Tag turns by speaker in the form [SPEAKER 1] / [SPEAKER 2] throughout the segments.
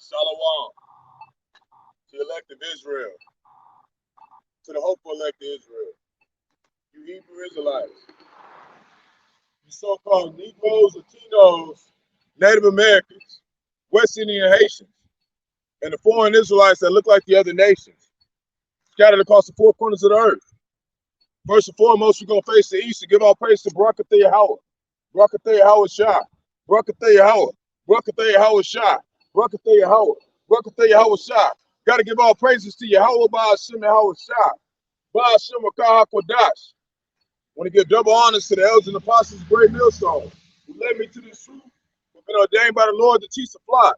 [SPEAKER 1] Shalom to the elect of Israel, to the hopeful elect of Israel, you Hebrew Israelites, you so-called Negroes, Latinos, Native Americans, West Indian Haitians, and the foreign Israelites that look like the other nations, scattered across the four corners of the earth. First and foremost, we're going to face the east and give all praise to Barakatah Yahweh. Barakatah Yahweh Shah. Barakatah Yahweh. Barakatah Yahweh Shah. Barakatah Yahweh. Barakatah Yahweh Shah. Got to give all praises to Yahweh Ba'ashem Yahweh Shah. Ba'ashem Rakah HaKodash. Want to give double honors to the elders and apostles of Great Millstone, who led me to this truth, who've been ordained by the Lord to teach the flock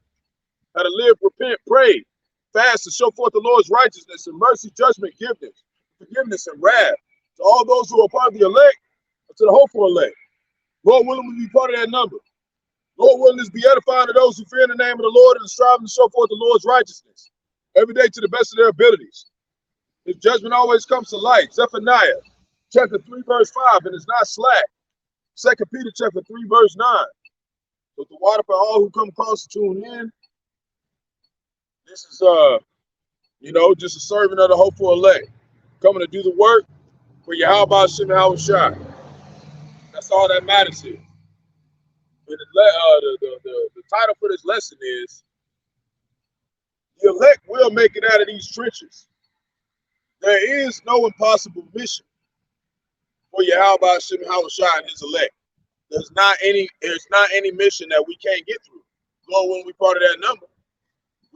[SPEAKER 1] how to live, repent, pray, fast, to show forth the Lord's righteousness and mercy, judgment, forgiveness, and wrath. To all those who are part of the elect, and to the hopeful elect. Lord willing, we be part of that number. Lord willing, is be edifying to those who fear in the name of the Lord and striving to show forth the Lord's righteousness every day to the best of their abilities. His judgment always comes to light. Zephaniah chapter 3, verse 5, and it's not slack. 2 Peter chapter 3, verse 9. But the water for all who come across to tune in. This is just a servant of the hopeful elect, coming to do the work for Yahweh Ba'ashem Yahweh Shai. That's all that matters here. And the title for this lesson is The Elect Will Make It Out of These Trenches. There is no impossible mission for Yahweh Ba'ashem Yahweh Shai and his elect. There's not any mission that we can't get through. Lord, when we part of that number,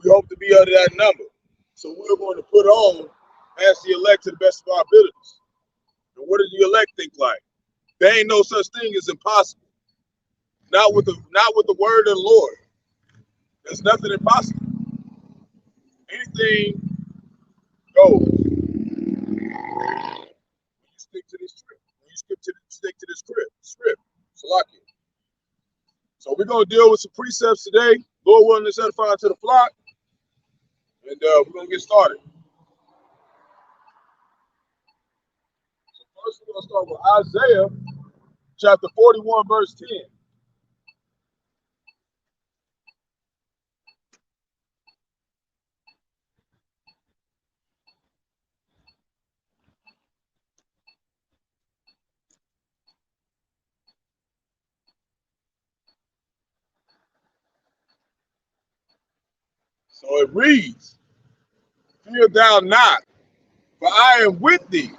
[SPEAKER 1] we hope to be under that number. So we're going to put on as the elect to the best of our abilities. And what does the elect think like? There ain't no such thing as impossible. Not with the word of the Lord. There's nothing impossible. Anything goes. When you stick to this script. When you stick to this script. Salaki. So we're going to deal with some precepts today. Lord willing, to edify to the flock. And we're going to get started. So first we're going to start with Isaiah chapter 41, verse 10. So it reads, fear thou not, for I am with thee.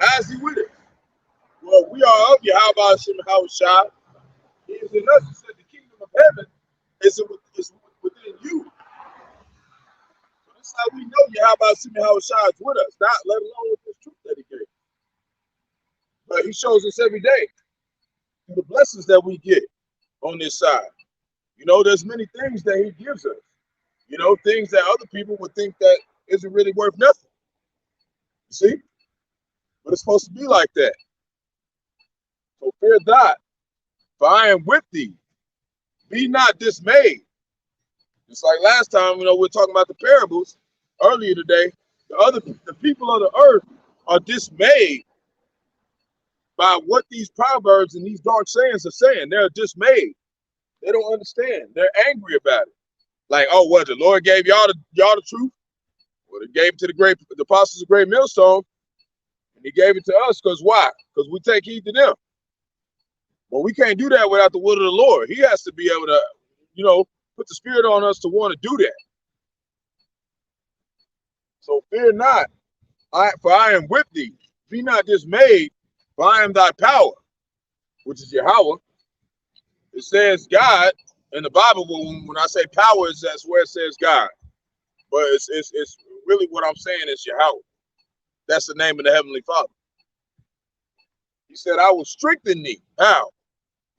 [SPEAKER 1] How is he with us? Well, we are of Yahweh Ba'ashem Yahweh Shai. He is in us. He said the kingdom of heaven is within you. So that's how we know Yahweh Ba'ashem Yahweh Shai is with us, not let alone with this truth that he gave. But he shows us every day the blessings that we get on this side. There's many things that he gives us. Things that other people would think that isn't really worth nothing. You see? But it's supposed to be like that. So fear not, for I am with thee. Be not dismayed. Just like last time, we're talking about the parables earlier today. The people of the earth are dismayed by what these proverbs and these dark sayings are saying. They're dismayed. They don't understand. They're angry about it. Like, oh, what, the Lord gave y'all the truth? Well, he gave it to the apostles of Great Millstone, and he gave it to us because why? Because we take heed to them. Well, we can't do that without the will of the Lord. He has to be able to, put the spirit on us to want to do that. So fear not, for I am with thee. Be not dismayed, for I am thy power, which is Yahweh. It says God in the Bible. When I say power, that's where it says God. But it's really what I'm saying is Yahweh. That's the name of the Heavenly Father. He said, I will strengthen thee. How?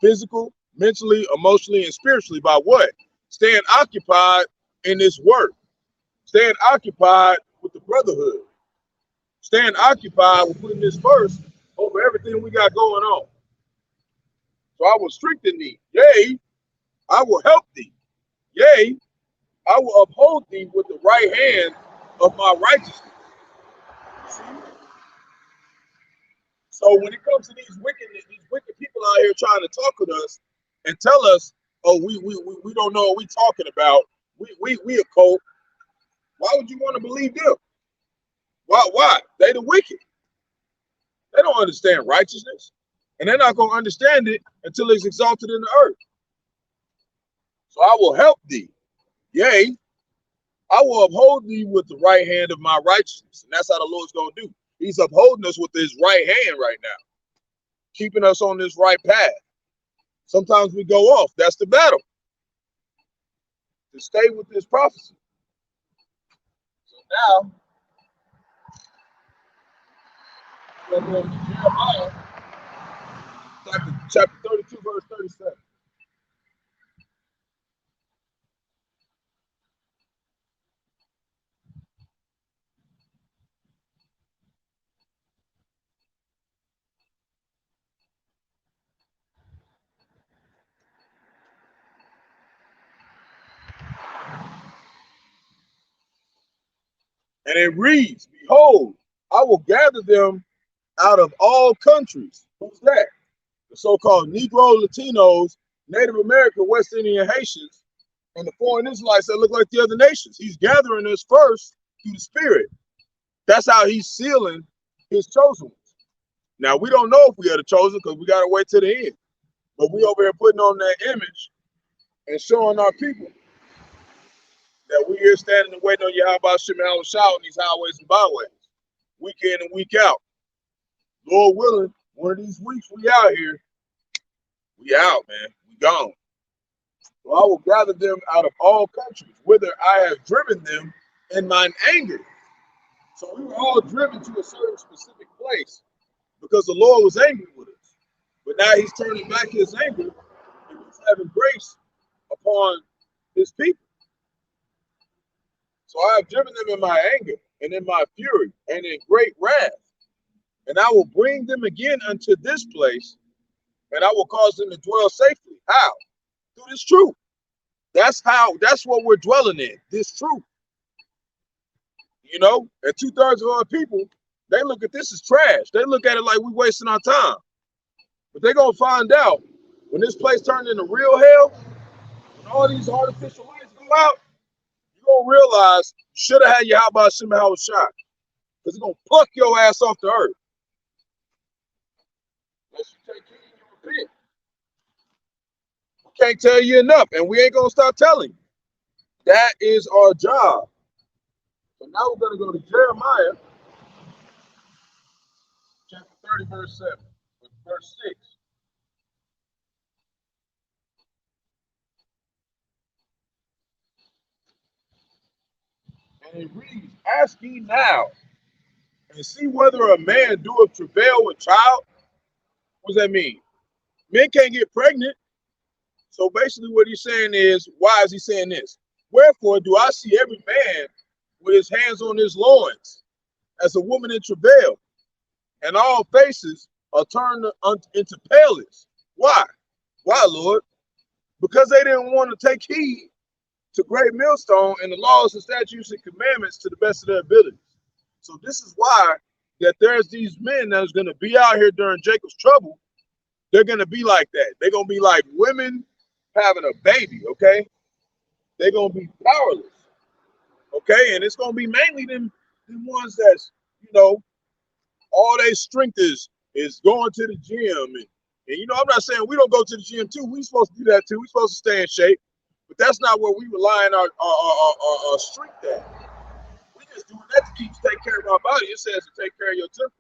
[SPEAKER 1] Physical, mentally, emotionally, and spiritually. By what? Staying occupied in this work. Staying occupied with the brotherhood. Staying occupied with putting this first over everything we got going on. So I will strengthen thee. Yea, I will help thee. Yea, I will uphold thee with the right hand of my righteousness. See? So when it comes to these wicked people out here trying to talk with us and tell us, oh, we don't know what we're talking about. We a cult. Why would you want to believe them? Why? They the wicked. They don't understand righteousness. And they're not going to understand it until it's exalted in the earth. So I will help thee. Yea, I will uphold thee with the right hand of my righteousness. And that's how the Lord's going to do. He's upholding us with his right hand right now, keeping us on this right path. Sometimes we go off. That's the battle. To stay with this prophecy. So now, we're going to Jeremiah, chapter 32, verse 37. And it reads, behold, I will gather them out of all countries. Who's that? The so-called Negro, Latinos, Native American, West Indian, Haitians, and the foreign Israelites that look like the other nations. He's gathering us first through the Spirit. That's how he's sealing his chosen ones. Now, we don't know if we are the chosen because we got to wait to the end. But we over here putting on that image and showing our people that we here standing and waiting on Yahweh Shem and shout in these highways and byways, week in and week out. Lord willing, one of these weeks we out here, we out, man. We gone. So I will gather them out of all countries, whither I have driven them in mine anger. So we were all driven to a certain specific place because the Lord was angry with us. But now he's turning back his anger and he's having grace upon his people. So I have driven them in my anger and in my fury and in great wrath. And I will bring them again unto this place, and I will cause them to dwell safely. How? Through this truth. That's what we're dwelling in, this truth. You know, and 2/3 of our people, they look at this as trash. They look at it like we're wasting our time. But they're going to find out when this place turns into real hell, when all these artificial lights go out, you're going to realize you should have had Yahweh Shem Howard shot. Because it's going to pluck your ass off the earth. Unless you take heed and you repent. We can't tell you enough, and we ain't going to stop telling you. That is our job. So now we're going to go to Jeremiah, chapter 30, verse 7, verse 6. And it reads, ask ye now, and see whether a man doeth travail with child. What does that mean? Men can't get pregnant. So basically what he's saying is, why is he saying this? Wherefore do I see every man with his hands on his loins, as a woman in travail, and all faces are turned into paleness. Why? Why, Lord? Because they didn't want to take heed to great millstone and the laws and statutes and commandments to the best of their abilities. So this is why that there's these men that's going to be out here during Jacob's trouble. They're going to be like that. They're going to be like women having a baby, okay? They're going to be powerless, okay? And it's going to be mainly them ones that's, you know, all their strength is going to the gym. And you know, I'm not saying we don't go to the gym too. We're supposed to do that too. We're supposed to stay in shape. But that's not where we rely on our strength at. We just doing that to take care of our body. It says to take care of your temple.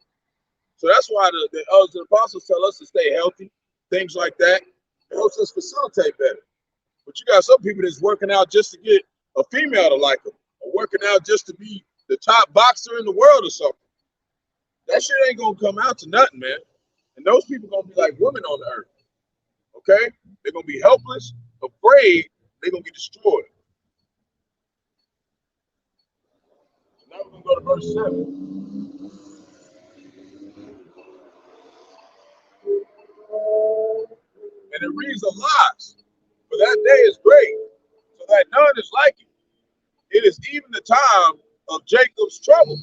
[SPEAKER 1] So that's why the elders and apostles tell us to stay healthy, things like that. It helps us facilitate better. But you got some people that's working out just to get a female to like them, or working out just to be the top boxer in the world or something. That shit ain't gonna come out to nothing, man. And those people gonna be like women on the earth. Okay? They're gonna be helpless, afraid, they're gonna get destroyed. So now we're gonna go to verse 7. And it reads, alas, for that day is great, so that none is like it. It is even the time of Jacob's trouble.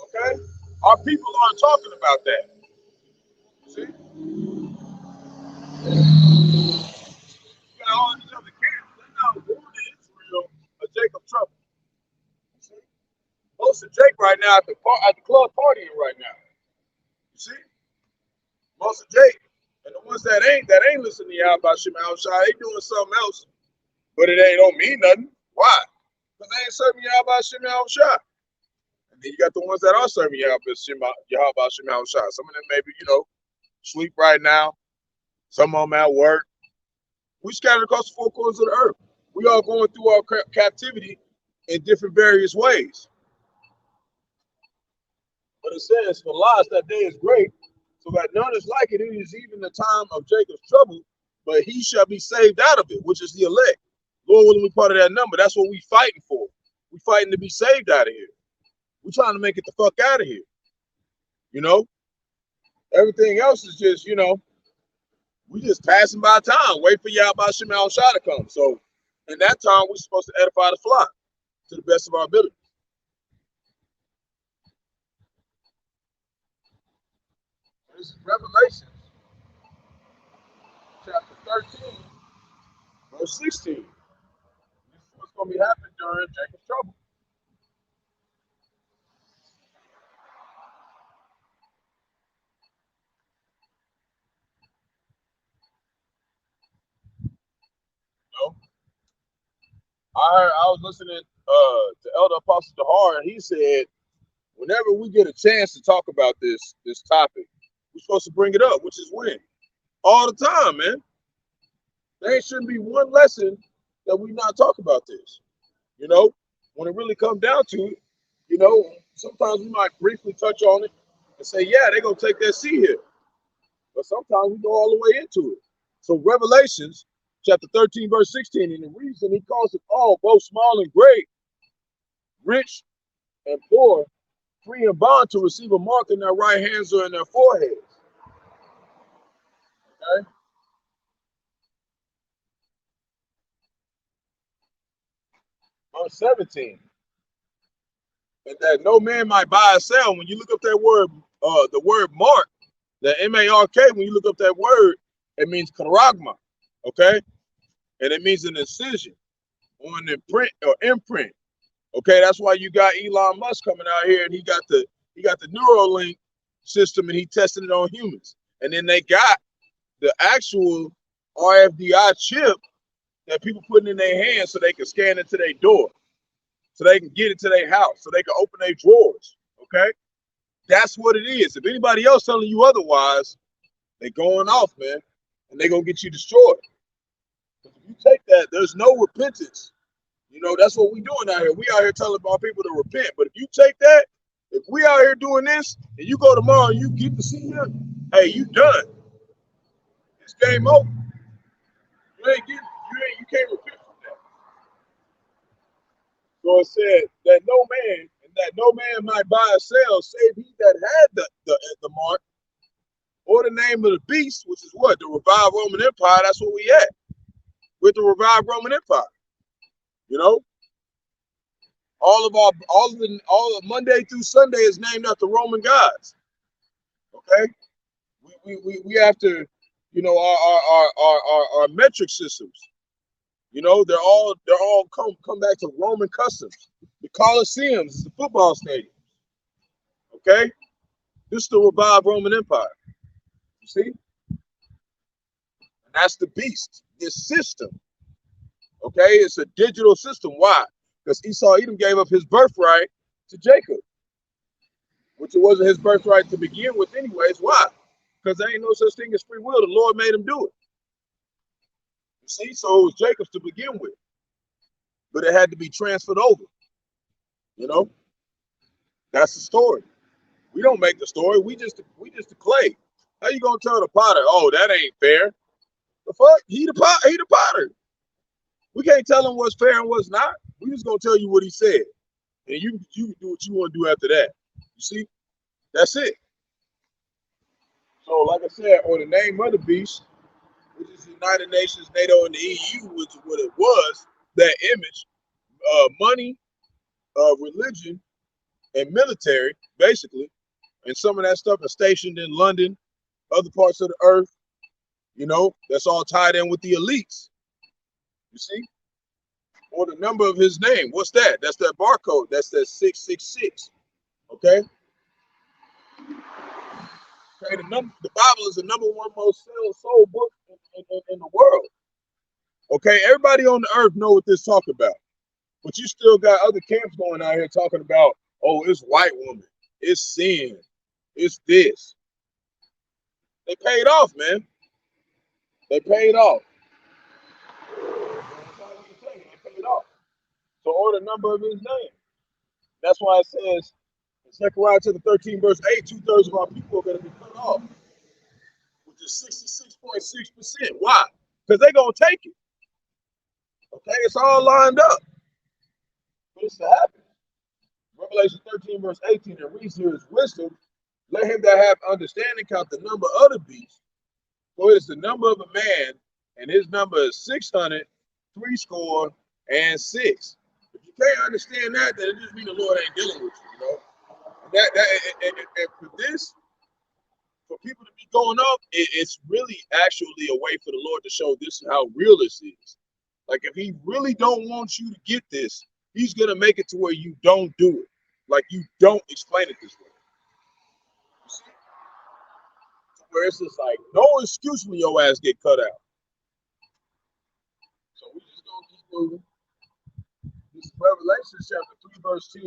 [SPEAKER 1] Okay? Our people aren't talking about that. See? You got all these other camps. They're not warning Jacob's trouble. You see? Most of Jake right now at the club partying right now. You see? Most of Jake. And the ones that ain't listening to y'all about Shema Shai, they doing something else. But it ain't don't mean nothing. Why? Because they ain't serving y'all about Shema Shai. And then you got the ones that are serving y'all about Shema Shai. Some of them maybe, sleep right now. Some of them at work. We scattered across the four corners of the earth. We all going through our captivity in different various ways. But it says, for lies that day is great, so that none is like it. It is even the time of Jacob's trouble, but he shall be saved out of it, which is the elect. Lord willing, we part of that number. That's what we fighting for. We fighting to be saved out of here. We trying to make it the fuck out of here. Everything else is just, we just passing by time. Wait for y'all about Shema Shai to come. So in that time, we're supposed to edify the flock to the best of our ability. This is Revelation chapter 13, verse 16. This is what's going to be happening during Jacob's trouble. I was listening to Elder Apostle Jahar, and he said, whenever we get a chance to talk about this topic, we're supposed to bring it up, which is when? All the time, man. There shouldn't be one lesson that we not talk about this. When it really comes down to it, sometimes we might briefly touch on it and say, yeah, they're going to take that seat here. But sometimes we go all the way into it. So Revelations chapter 13, verse 16, and the reason he calls it all, both small and great, rich and poor, free and bond, to receive a mark in their right hands or in their foreheads. Okay? Verse 17. And that no man might buy or sell. When you look up that word, the word mark, the M-A-R-K, when you look up that word, it means karagma. Okay? And it means an incision or an imprint. Okay, that's why you got Elon Musk coming out here, and he got the Neuralink system, and he tested it on humans. And then they got the actual RFID chip that people putting in their hands so they can scan into their door, so they can get into their house, so they can open their drawers. Okay, that's what it is. If anybody else telling you otherwise, they going off, man, and they gonna get you destroyed. If you take that, there's no repentance. That's what we doing out here. We out here telling our people to repent. But if you take that, if we out here doing this, and you go tomorrow and you get to see him, hey, you done. It's game over. You can't repent from that. So it said that no man might buy or sell, save he that had the mark, or the name of the beast, which is what? The revived Roman Empire. That's what we at. With the revived Roman Empire. All of Monday through Sunday is named after Roman gods. Okay, we have to, our metric systems. They're all come back to Roman customs. The Colosseums is the football stadium. Okay, this is the revived Roman Empire. You see, and that's the beast. This system. Okay, it's a digital system. Why? Because Esau Edom gave up his birthright to Jacob, which it wasn't his birthright to begin with anyways. Why? Because there ain't no such thing as free will. The Lord made him do it. You see, so it was Jacob's to begin with, but it had to be transferred over. That's the story. We don't make the story. We just the clay. How you gonna tell the potter, oh, that ain't fair? The fuck? He the potter. We can't tell him what's fair and what's not. We just gonna tell you what he said, and you do what you want to do after that. You see, that's it. So, like I said, on the name of the beast, which is the United Nations, NATO, and the EU, which is what it was, that image, money, religion, and military, basically, and some of that stuff is stationed in London, other parts of the earth. That's all tied in with the elites. You see? or the number of his name. What's that? That's that barcode. That's that 666. Okay. Okay. The Bible is the number one most sold book in the world. Okay. Everybody on the earth know what this talk about, but you still got other camps going out here talking about, oh, it's white woman, it's sin, it's this. They paid off, man. They paid off. They paid off. So, or the number of his name. That's why it says in Zechariah chapter 13, verse 8, 2/3 of our people are going to be cut off, which is 66.6%. Why? Because they're going to take it. Okay, it's all lined up. But it's to happen. Revelation 13, verse 18, it reads here is wisdom. Let him that have understanding count the number of the beast. For it is the number of a man, and his number is 600, 66. If you can't understand that, then it just means the Lord ain't dealing with you, you know. And for this, for people to be going up, it's really actually a way for the Lord to show this is how real this is. Like if he really don't want you to get this, he's gonna make it to where you don't do it. Like you don't explain it this way. You see? Where it's just like no excuse when your ass get cut out. So we just gonna keep moving. This is Revelation chapter 3, verse 10.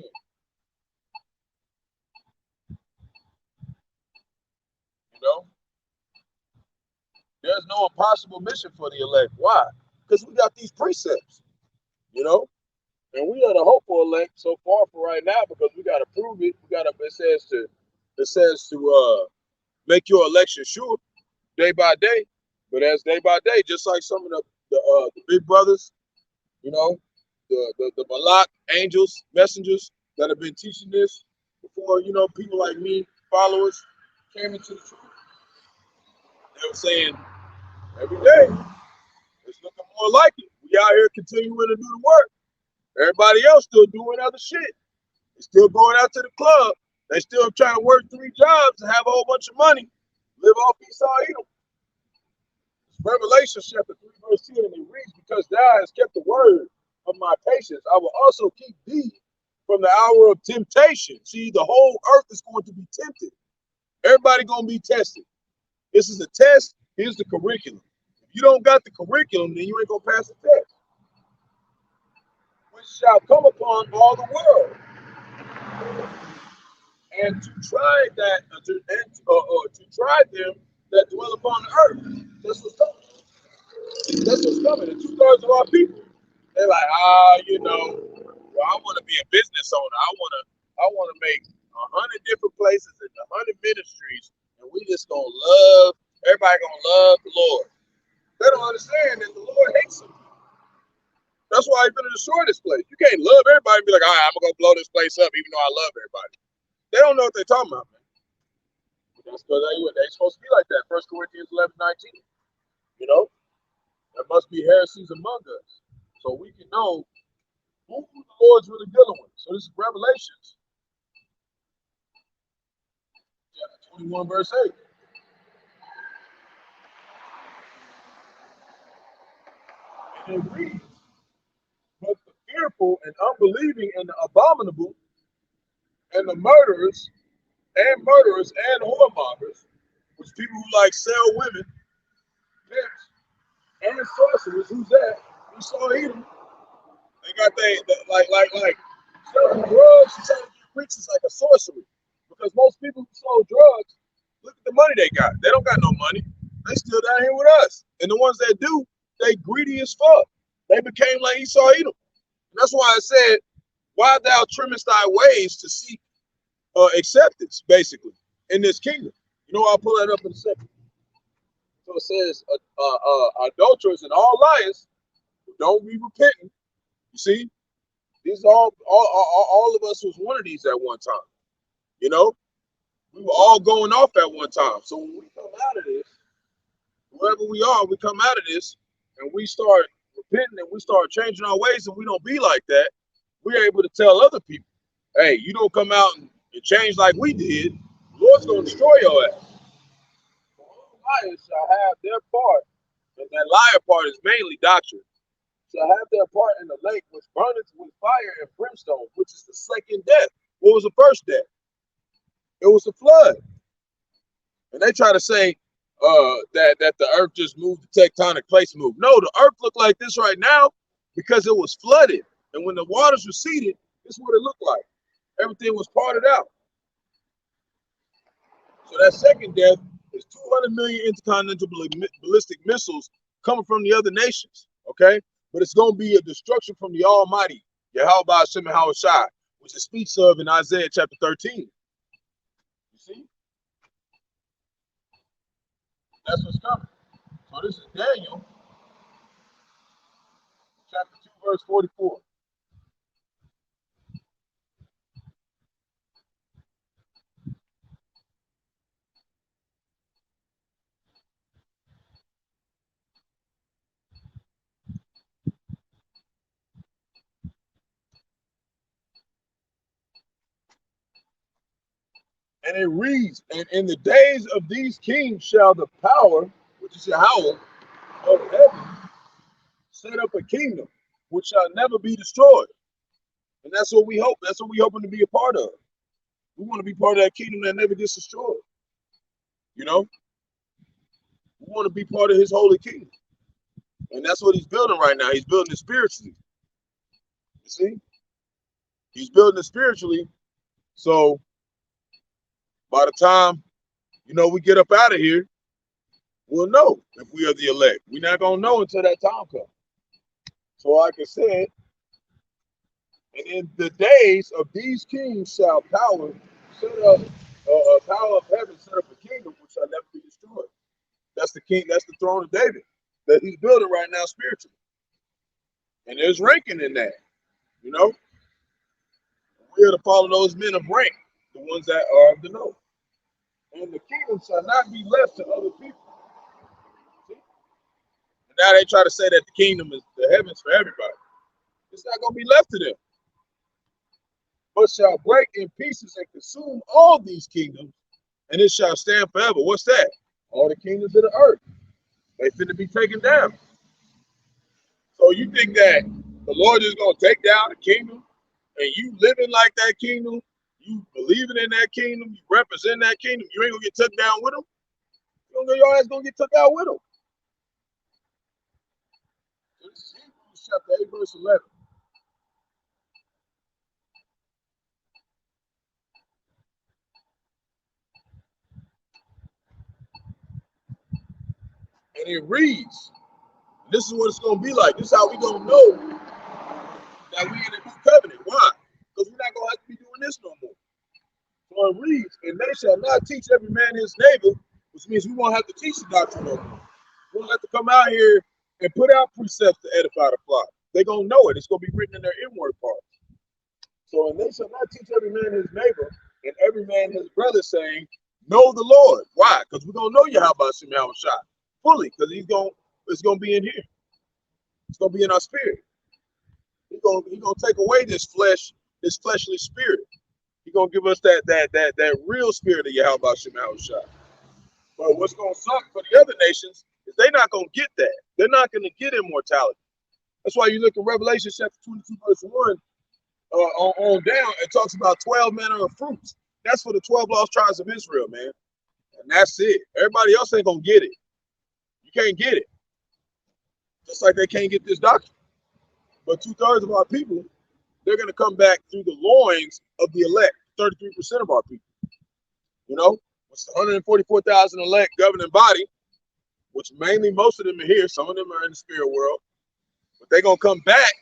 [SPEAKER 1] You know? There's no impossible mission for the elect. Why? Because we got these precepts, you know? And we are the hopeful elect so far for right now because we got to prove it. We got to, it says to make your election sure day by day. But as day by day, just like some of the big brothers, you know, the Malak angels, messengers that have been teaching this before, you know, people like me, followers, came into the truth. They were saying every day, it's looking more like it. We out here continuing to do the work. Everybody else still doing other shit. They still going out to the club. They still trying to work 3 jobs and have a whole bunch of money, live off Esau Edom. Revelation chapter 3, verse 10, and it reads, because thou hast kept the word of my patience, I will also keep thee from the hour of temptation. See, the whole earth is going to be tempted. Everybody going to be tested. This is a test. Here's the curriculum. If you don't got the curriculum, then you ain't going to pass the test. Which shall come upon all the world. And to try that, to try them that dwell upon the earth. That's what's coming. That's what's coming. And 2/3 of our people, they're like, you know, well, I want to be a business owner. I want to make 100 different places and 100 ministries, and we just gonna love. Everybody gonna love the Lord. They don't understand that the Lord hates them. That's why he's gonna destroy this place. You can't love everybody and be like, all right, I'm gonna go blow this place up, even though I love everybody. They don't know what they're talking about, man. But that's because they're supposed to be like that. 1 Corinthians 11:19. You know, there must be heresies among us, so we can know who the Lord's really dealing with. So this is Revelations, chapter 21, verse 8. And it reads, but the fearful and unbelieving and the abominable and the murderers and whoremongers, which people who like sell women, pimps, and sorcerers, who's that? We saw Edom. They got like selling drugs and selling preachers like a sorcery. Because most people who sold drugs, look at the money they got. They don't got no money. They still down here with us. And the ones that do, they greedy as fuck. They became like Esau Edom. And that's why I said, why thou trimmest thy ways to seek acceptance, basically, in this kingdom. You know, I'll pull that up in a second. So it says, adulterers and all liars who don't be repenting. You see, these all of us was one of these at one time. You know, we were all going off at one time. So when we come out of this, whoever we are, we come out of this and we start repenting and we start changing our ways and we don't be like that. We're able to tell other people, hey, you don't come out and change like we did, the Lord's going to destroy your ass. All liars shall have their part, and that liar part is mainly doctrine. shall have their part in the lake which burneth with fire and brimstone, which is the second death. What was the first death? It was the flood. And they try to say that the earth just moved, the tectonic plates moved. No, the earth looked like this right now because it was flooded. And when the waters receded, this is what it looked like. Everything was parted out. So that second death is 200 million intercontinental ballistic missiles coming from the other nations, okay? But it's going to be a destruction from the Almighty, Yahweh Hashem Hawashai, which it speaks of in Isaiah chapter 13. You see? That's what's coming. So this is Daniel chapter 2, verse 44. And it reads, and in the days of these kings shall the power, which is Yahweh, of heaven, set up a kingdom which shall never be destroyed. And that's what we hope. That's what we hoping to be a part of. We want to be part of that kingdom that never gets destroyed. You know? We want to be part of his holy kingdom. And that's what he's building right now. He's building it spiritually. You see? He's building it spiritually. So by the time, we get up out of here, we'll know if we are the elect. We're not going to know until that time comes. So like I said, and in the days of these kings shall power set up, power of heaven set up a kingdom which shall never be destroyed. That's the king, that's the throne of David that he's building right now spiritually. And there's ranking in that, We are to follow those men of rank, the ones that are of the know. And the kingdom shall not be left to other people. See? And now they try to say that the kingdom is the heavens for everybody. It's not going to be left to them. But shall break in pieces and consume all these kingdoms, and it shall stand forever. What's that? All the kingdoms of the earth. They finna be taken down. So you think that the Lord is going to take down the kingdom, and you living like that kingdom, you believing in that kingdom, you represent that kingdom, you ain't going to get took down with them? Your ass going to get took out with them. So this is Hebrews chapter 8, verse 11. And it reads, this is what it's going to be like. This is how we going to know that we in a new covenant. Why? Because we're not going to have to be doing this no more. So it reads, and they shall not teach every man his neighbor, which means we won't have to teach the doctrine no more. We won't have to come out here and put out precepts to edify the flock. They're going to know it. It's going to be written in their inward parts. So, and they shall not teach every man his neighbor and every man his brother, saying, know the Lord. Why? Because we're going to know Yahweh Shemel Shai fully, because it's going to be in here. It's going to be in our spirit. He's going to take away this fleshly spirit. He's going to give us that real spirit of Yahweh Shemel Shai. But what's going to suck for the other nations is they're not going to get that. They're not going to get immortality. That's why you look at Revelation chapter 22, verse 1, on down, it talks about 12 manner of fruits. That's for the 12 lost tribes of Israel, man. And that's it. Everybody else ain't going to get it. You can't get it. Just like they can't get this doctrine. But 2/3 of our people, they're going to come back through the loins of the elect, 33% of our people. It's 144,000 elect governing body, which mainly most of them are here. Some of them are in the spirit world. But they're going to come back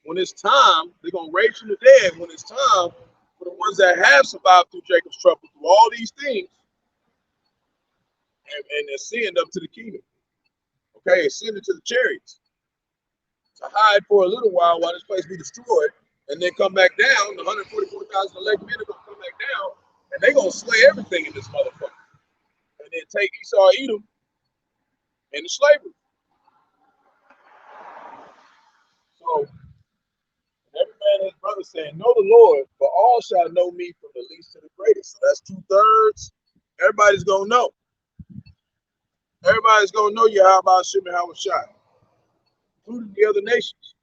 [SPEAKER 1] when it's time. They're going to raise from the dead when it's time for the ones that have survived through Jacob's trouble, through all these things, and ascend up to the kingdom. Okay, ascend into the chariots to hide for a little while this place be destroyed, and then come back down. The 144,000 elect men are going to come back down, and they're going to slay everything in this motherfucker. And then take Esau, Edom, into slavery. So, every man and his brother saying, know the Lord, for all shall know me from the least to the greatest. So that's 2/3. Everybody's going to know. Everybody's going to know Yahweh Shemel Shai. including the other nations.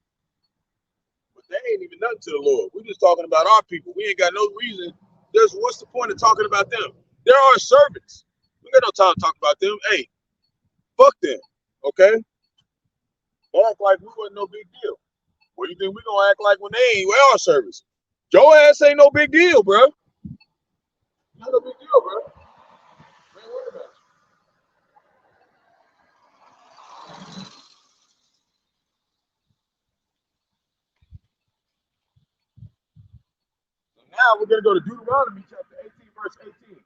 [SPEAKER 1] But they ain't even nothing to the Lord. We're just talking about our people. We ain't got no reason. What's the point of talking about them? They're our servants. We got no time to talk about them. Hey, fuck them. Okay? They act like we wasn't no big deal. What do you think we gonna act like when they ain't our service? Your ass ain't no big deal, bro. Not a big deal, bro. Man, worry about you. So now we're gonna go to Deuteronomy chapter 18, verse 18.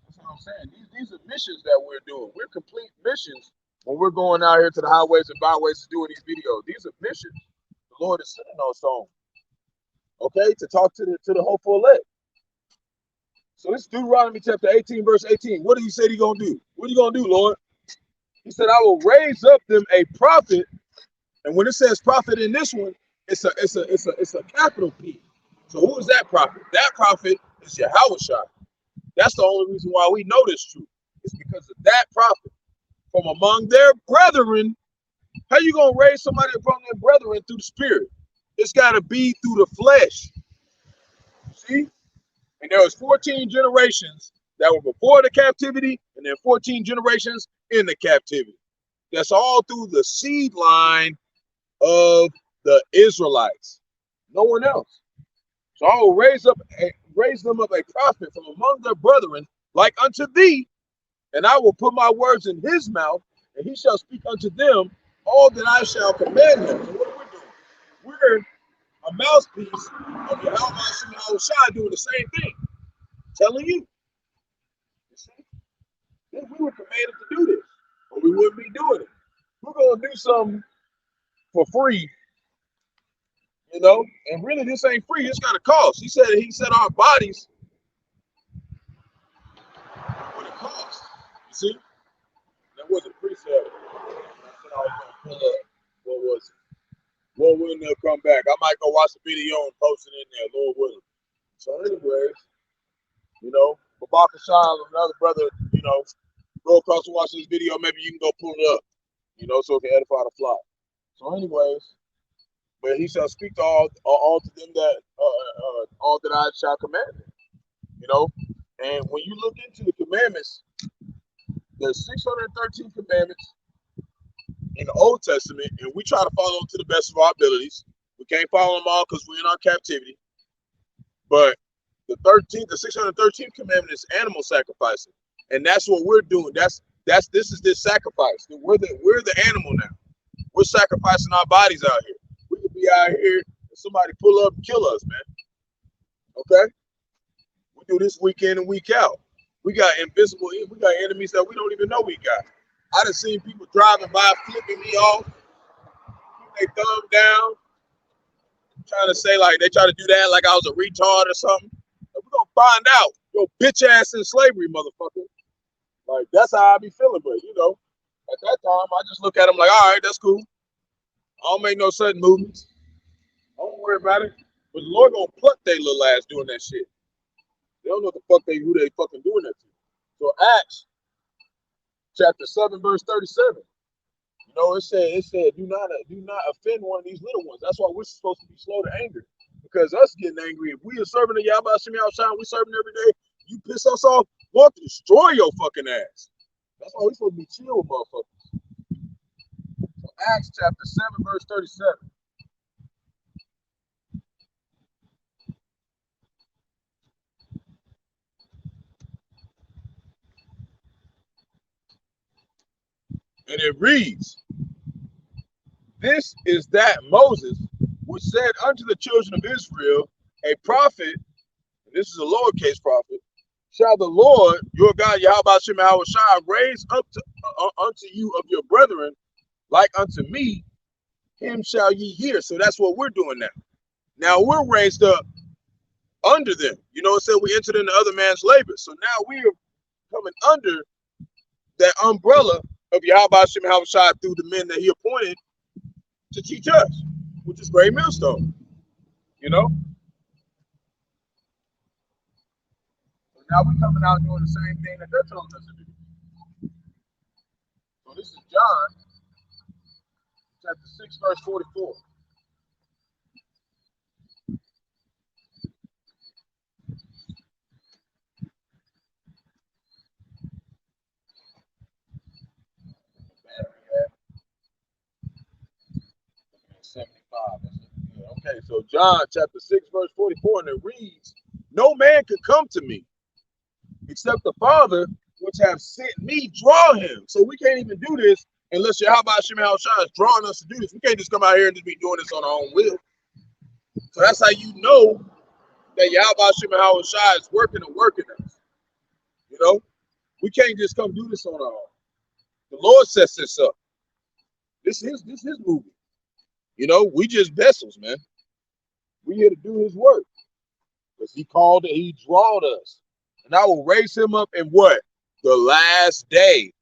[SPEAKER 1] That's what I'm saying. These are missions that we're doing. We're complete missions when we're going out here to the highways and byways to doing these videos. These are missions. The Lord is sending us on. Okay, to talk to the hopeful elect. So this is Deuteronomy chapter 18, verse 18. What did he say he gonna do? What are you gonna do, Lord? He said, I will raise up them a prophet. And when it says prophet in this one, it's a capital P. So who is that prophet? That prophet is Yahushua. That's the only reason why we know this truth. It's because of that prophet from among their brethren. How you gonna raise somebody from their brethren through the spirit? It's gotta be through the flesh. See? And there was 14 generations that were before the captivity, and then 14 generations in the captivity. That's all through the seed line of the Israelites. No one else. So I will raise them up a prophet from among their brethren, like unto thee, and I will put my words in his mouth, and he shall speak unto them all that I shall command him. So what are we doing? We're a mouthpiece of Yahushua doing the same thing. Telling you. See? We were commanded to do this, or we wouldn't be doing it. We're going to do something for free, you know, and really this ain't free. It's got a cost. He said our bodies would have cost. You see? That wasn't pre-sale. I said I was going to pull up. What was it? Lord willing, they'll come back. I might go watch the video and post it in there, Lord willing. So anyways, you know, Babaka Shah, another brother, you know, go across and watch this video. Maybe you can go pull it up, you know, so it can edify the flock. So anyways, but he shall speak to all to them that all that I shall command them, you know. And when you look into the commandments, there's 613 commandments in the Old Testament, and we try to follow them to the best of our abilities. We can't follow them all because we're in our captivity. But the 613th commandment is animal sacrificing, and that's what we're doing. This is this sacrifice. We're the animal now. We're sacrificing our bodies out here. We could be out here and somebody pull up and kill us, man. Okay? We do this week in and week out. We got enemies that we don't even know we got. I done seen people driving by, flipping me off, putting their thumb down, trying to say like they try to do that like I was a retard or something. We're gonna find out. Yo, bitch ass in slavery, motherfucker. Like that's how I be feeling, but you know, at that time I just look at them like, all right, that's cool. I don't make no sudden movements. Don't worry about it. But the Lord gonna pluck their little ass doing that shit. They don't know what the fuck who they fucking doing that to. So Acts chapter 7, verse 37. You know, it said, do not offend one of these little ones. That's why we're supposed to be slow to anger. Because us getting angry, if we are serving the Yahweh Shemi outside, we serving every day, you piss us off, Lord destroy your fucking ass. That's why we're supposed to be chill with motherfuckers. So Acts chapter 7, verse 37. And it reads, this is that Moses which said unto the children of Israel, a prophet, and this is a lowercase prophet, shall the Lord your God Yahweh Shem Shai raise up unto you of your brethren, like unto me, him shall ye hear. So that's what we're doing now. Now we're raised up under them. You know, it said we entered into other man's labor. So now we are coming under that umbrella of Yahweh Shem Shai through the men that he appointed to teach us, which is Great Millstone. You know? Now we're coming out doing the same thing that they're telling us to do. So this is John chapter 6, verse 44. Battery at 75. Okay, so John chapter 6, verse 44, and it reads, "No man can come to me except the Father which have sent me draw him." So we can't even do this unless Yahweh Hashem Shai is drawing us to do this. We can't just come out here and just be doing this on our own will. So that's how you know that Yahweh Hashem Shai is working and working us. You know, we can't just come do this on our own. The Lord sets this up. This is his movie. You know, we just vessels, man. We here to do his work. Because he called it, he drawed us. And I will raise him up in what? The last day.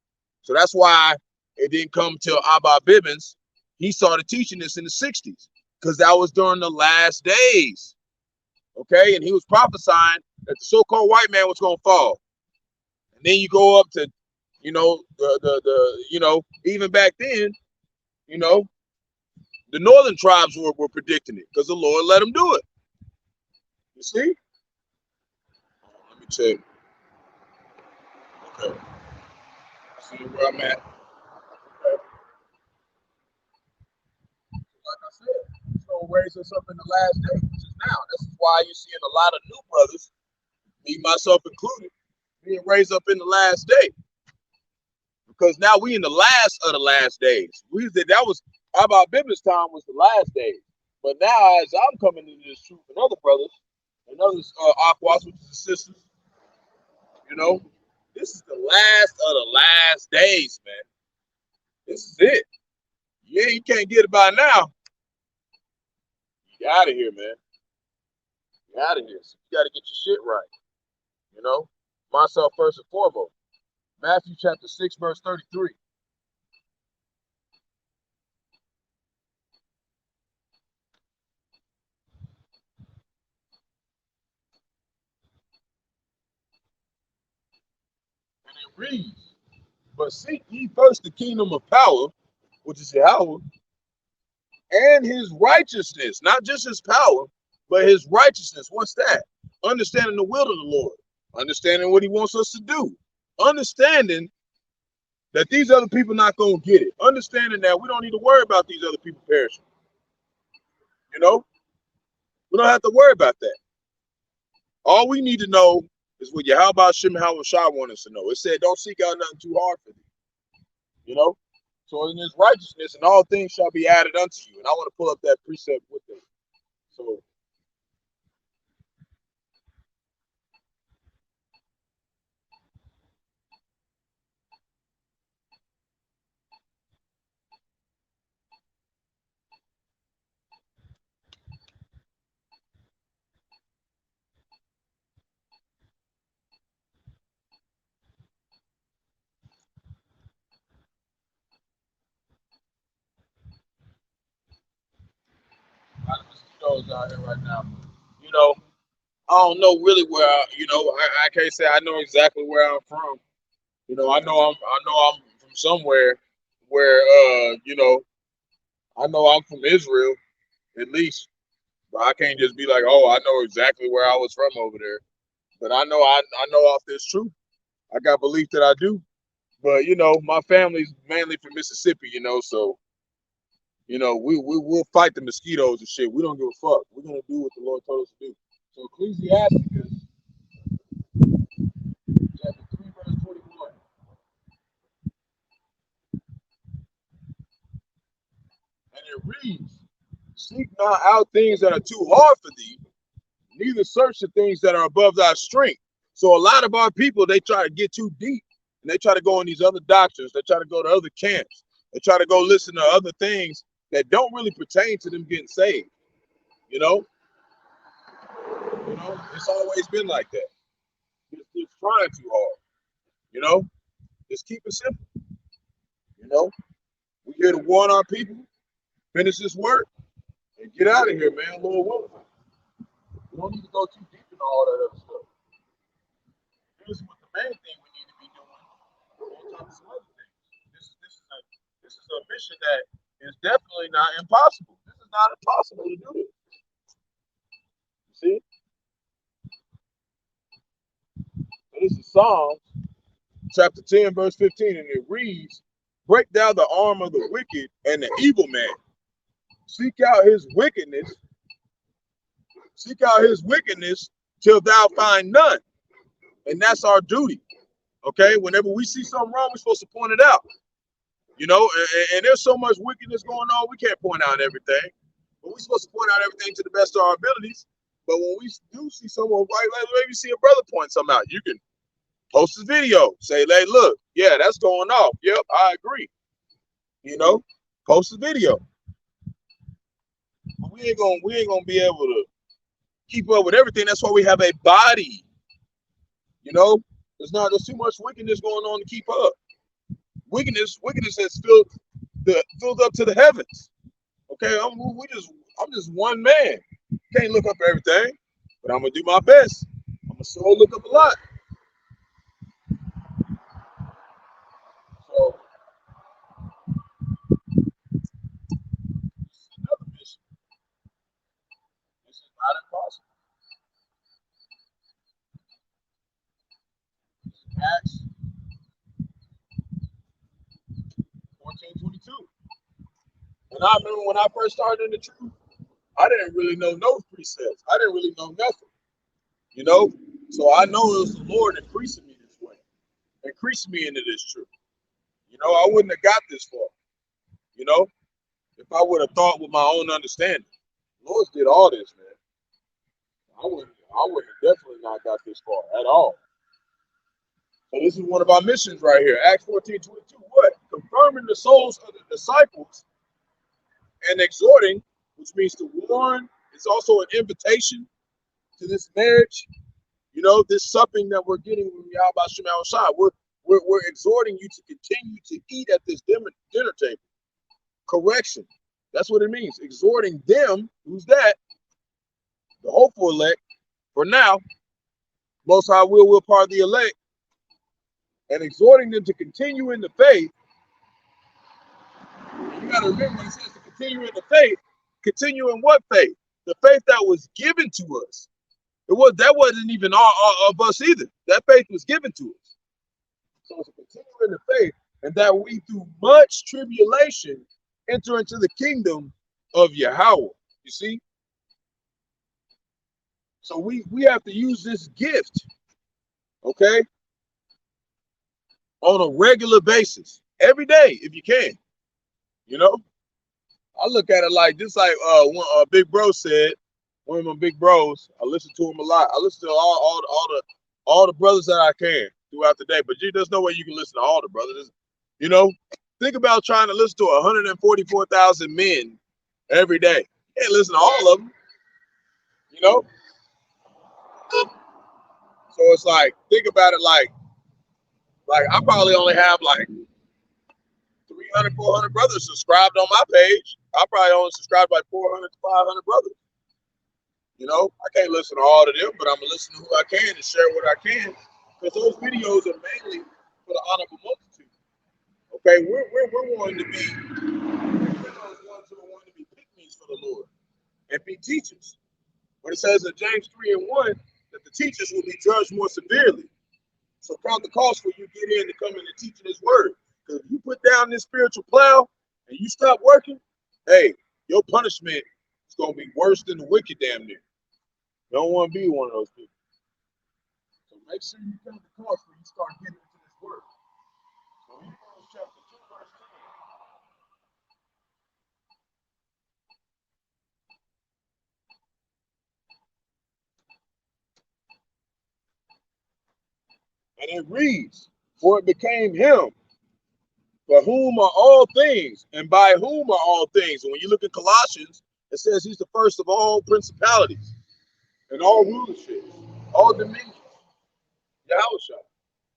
[SPEAKER 1] So that's why it didn't come till Abba Bibbins. He started teaching this in the 60s. Because that was during the last days. Okay, and he was prophesying that the so-called white man was gonna fall. And then you go up to, you know, the even back then, you know, the northern tribes were predicting it because the Lord let them do it. You see? Let me check. Okay. See where I'm at. Okay. Like I said, he's gonna raise us up in the last day, which is now. This is why you're seeing a lot of new brothers, me myself included, being raised up in the last day. Because now we in the last of the last days. That was about Bible's time was the last days. But now as I'm coming into this truth and other brothers and others aquas, which is the sisters, you know, this is the last of the last days, man. This is it. Yeah, you can't get it by now. You out of here, man. You out of here. So you got to get your shit right. You know, myself first and foremost. Matthew chapter 6, verse 33. And it reads, "But seek ye first the kingdom of power," which is Yahweh, "and his righteousness," not just his power, but his righteousness. What's that? Understanding the will of the Lord, understanding what he wants us to do, understanding that these other people not going to get it, understanding that we don't need to worry about these other people perishing. You know, we don't have to worry about that. All we need to know is what Yahweh Shem Shai wants us to know. It said, "Don't seek out nothing too hard for thee." You know, so in his righteousness, and all things shall be added unto you. And I want to pull up that precept with it. So a lot of mosquitoes out here right now. You know, I don't know really where I can't say I know exactly where I'm from. You know, I know I'm from somewhere where I know I'm from Israel at least. But I can't just be like, oh, I know exactly where I was from over there. But I know off this truth. I got belief that I do. But you know, my family's mainly from Mississippi, you know, so you know, we will fight the mosquitoes and shit. We don't give a fuck. We're gonna do what the Lord told us to do. So Ecclesiasticus chapter 3, verse 21. And it reads, "Seek not out things that are too hard for thee, neither search the things that are above thy strength." So a lot of our people, they try to get too deep and they try to go in these other doctrines. They try to go to other camps. They try to go listen to other things that don't really pertain to them getting saved. You know, it's always been like that. It's trying too hard. You know, just keep it simple. You know, we here to warn our people, finish this work, and get out of here, man. Lord willing. We don't need to go too deep into all that other stuff. This is what the main thing we need to be doing on top of some other things. This is a mission that is definitely not impossible. This is not impossible to do this. You see? So this is Psalms chapter 10, verse 15, and it reads, break down the arm of the wicked and the evil man. Seek out his wickedness till thou find none. And that's our duty. Okay? Whenever we see something wrong, we're supposed to point it out. You know, and there's so much wickedness going on, we can't point out everything. But we're supposed to point out everything to the best of our abilities. But when we do see someone, like maybe see a brother point something out, you can post this video, say, hey, look, yeah, that's going off. Yep, I agree. You know, post the video. But we ain't gonna be able to keep up with everything. That's why we have a body. You know, there's too much wickedness going on to keep up. Wickedness has filled up to the heavens. Okay, I'm just one man. Can't look up everything, but I'm gonna do my best. I'm gonna sure look up a lot. So this is another mission. This is not impossible. Acts 14:22. And I remember when I first started in the truth, I didn't really know no precepts. I didn't really know nothing. You know? So I know it was the Lord increasing me this way, increasing me into this truth. You know, I wouldn't have got this far. You know, if I would have thought with my own understanding. The Lord did all this, man. I would have definitely not got this far at all. So this is one of our missions right here. Acts 14:22. What? Confirming the souls of the disciples and exhorting, which means to warn. It's also an invitation to this marriage. You know, this supping that we're getting when we out by Shem outside. We're exhorting you to continue to eat at this dinner table. Correction. That's what it means. Exhorting them, who's that? The hopeful elect. For now, Most High will part of the elect, and exhorting them to continue in the faith. You got to remember when it says to continue in the faith, continue in what faith? The faith that was given to us. That wasn't even all of us either. That faith was given to us. So to continue in the faith, and that we through much tribulation enter into the kingdom of Yahweh. You see? So we have to use this gift, okay, on a regular basis, every day if you can. You know, I look at it like this, like one big bro said, one of my big bros. I listen to him a lot. I listen to all the brothers that I can throughout the day. But there's no way you can listen to all the brothers. You know, think about trying to listen to 144,000 men every day. You can't listen to all of them. You know. So it's like, think about it like I probably only have like 300, 400 brothers subscribed on my page. I probably only subscribe like 400 to 500 brothers. You know, I can't listen to all of them, but I'm gonna listen to who I can and share what I can, because those videos are mainly for the honorable multitude. Okay, we're wanting to be those ones who are wanting to be pick-me's for the Lord and be teachers. But it says in James 3:1 that the teachers will be judged more severely. So count the cost for you get in to come in and teach this word. Because if you put down this spiritual plow and you stop working, hey, your punishment is going to be worse than the wicked damn near. You don't want to be one of those people. So make sure you count the cost when you start getting into this word. So Hebrews chapter 2, verse 10. And it reads, for it became him, for whom are all things, and by whom are all things. And when you look at Colossians, it says he's the first of all principalities and all rulerships, all dominions. Yahushua.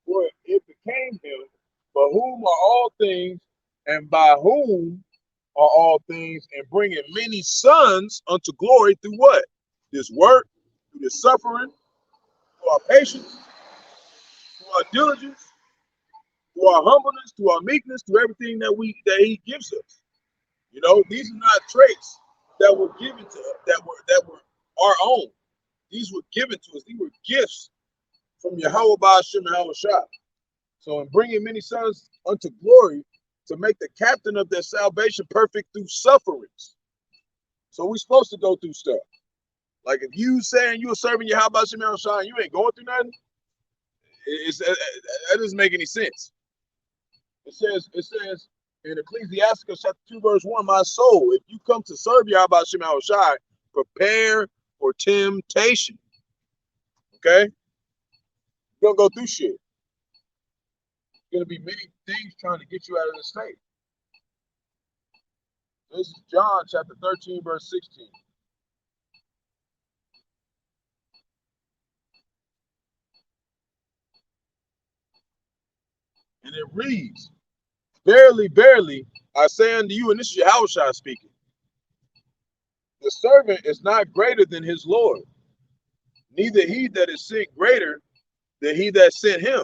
[SPEAKER 1] For it became him, for whom are all things, and by whom are all things, and bringing many sons unto glory through what? This work, through the suffering, through our patience. our diligence, through our humbleness, through our meekness, through everything that he gives us. You know, these are not traits that were given to us, that were our own. These were given to us. These were gifts from Yahweh Ba'ashem Yahweh Shah. So in bringing many sons unto glory, to make the captain of their salvation perfect through sufferings. So we're supposed to go through stuff. Like if you saying you were serving Yahweh Ba'ashem Yahweh Shah and you ain't going through nothing, that doesn't make any sense. It says in Ecclesiastes chapter 2, verse 1, my soul, if you come to serve Yahweh Ba'ashem Yahweh Shah, prepare for temptation. Okay? You're going to go through shit. There's going to be many things trying to get you out of the state. This is John chapter 13, verse 16. And it reads, verily, verily, I say unto you, and this is Yahushua speaking, the servant is not greater than his Lord, neither he that is sent greater than he that sent him.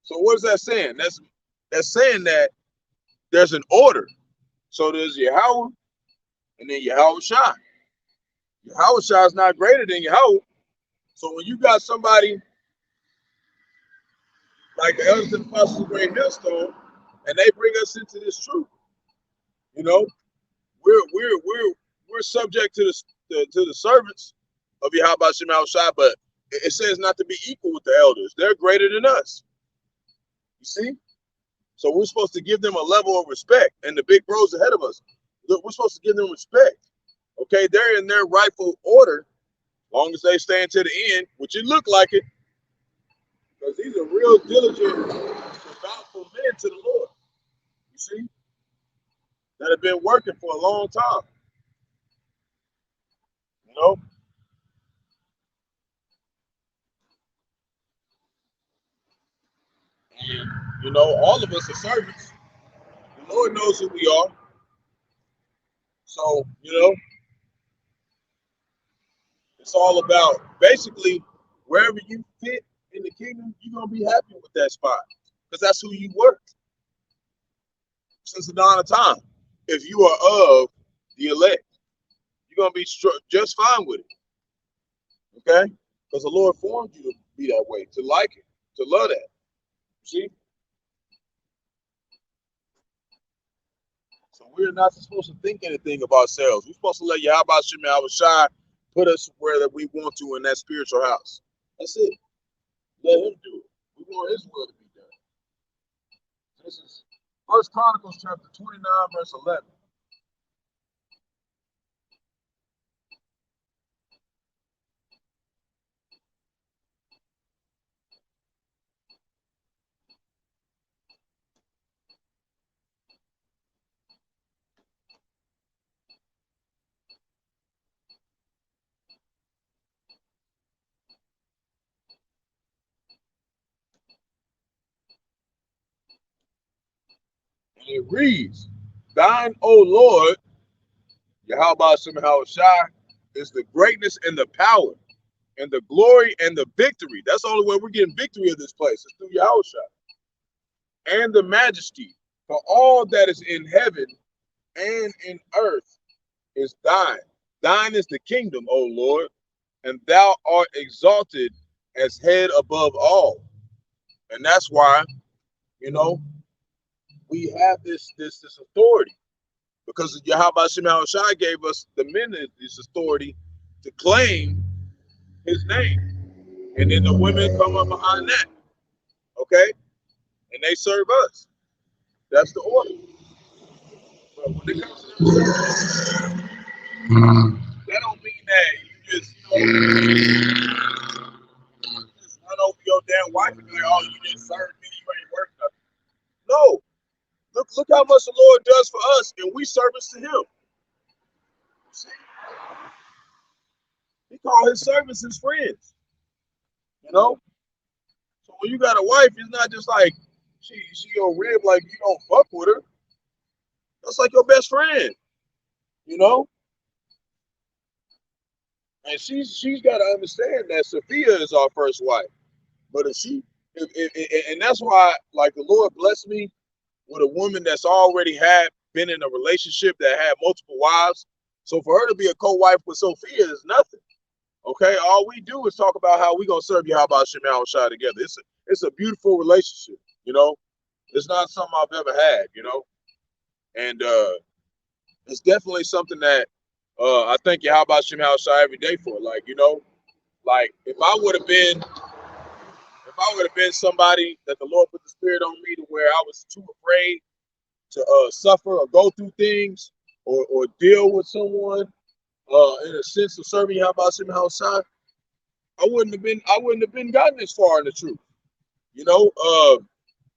[SPEAKER 1] So what is that saying? That's saying that there's an order. So there's Yahweh and then Yahushua. Yahushua is not greater than Yahweh. So when you got somebody like the elders and apostles of Great Millstone, and they bring us into this truth, you know, we're subject to the servants of Yahweh Ba'ashem Yahweh Shai, but it says not to be equal with the elders. They're greater than us. You see? So we're supposed to give them a level of respect, and the big bros ahead of us, we're supposed to give them respect. Okay, they're in their rightful order, as long as they stay until the end, which it look like it, because these are real diligent, devoutful men to the Lord. You see? That have been working for a long time. You know? And, you know, all of us are servants. The Lord knows who we are. So, you know, it's all about basically wherever you fit in the kingdom, you're going to be happy with that spot because that's who you were since the dawn of time. If you are of the elect, you're going to be just fine with it. Okay? Because the Lord formed you to be that way, to like it, to love that. See? So we're not supposed to think anything of ourselves. We're supposed to let Yahweh Ba'ashem Yahweh Shai put us where that we want to in that spiritual house. That's it. Let him do it. We want his will to be done. This is 1 Chronicles chapter 29, verse 11. And it reads, thine, O Lord, Yahweh Ba'ashem Yahweh Shai, is the greatness and the power and the glory and the victory. That's the only way we're getting victory of this place. It's through Yahweh Shai. And the majesty, for all that is in heaven and in earth is thine. Thine is the kingdom, O Lord, and thou art exalted as head above all. And that's why, you know, we have this authority, because Yahweh Ba'ashem Yahweh Shai gave us the men this authority to claim his name. And then the women come up behind that. Okay? And they serve us. That's the order. But when it comes to them, that don't mean that you just, just run over your damn wife and be like, oh, you just served me, you ain't worth nothing. No. Look how much the Lord does for us, and we service to him. See? He called his servants his friends. You know? So when you got a wife, it's not just like she your rib, like you don't fuck with her. That's like your best friend. You know? And she's got to understand that Sophia is our first wife. But is she And that's why, like, the Lord blessed me with a woman that's already been in a relationship that had multiple wives. So for her to be a co-wife with Sophia is nothing. Okay, all we do is talk about how we gonna serve you. How about Shemal Shai together? It's a beautiful relationship. You know, it's not something I've ever had. You know, and it's definitely something that I thank you. How about Shemal Shai every day for? Like, you know, like if I would have been somebody that the Lord put the Spirit on me to where I was too afraid to suffer or go through things or deal with someone in a sense of serving How about Shemal Shai, I wouldn't have been gotten this far in the truth, you know,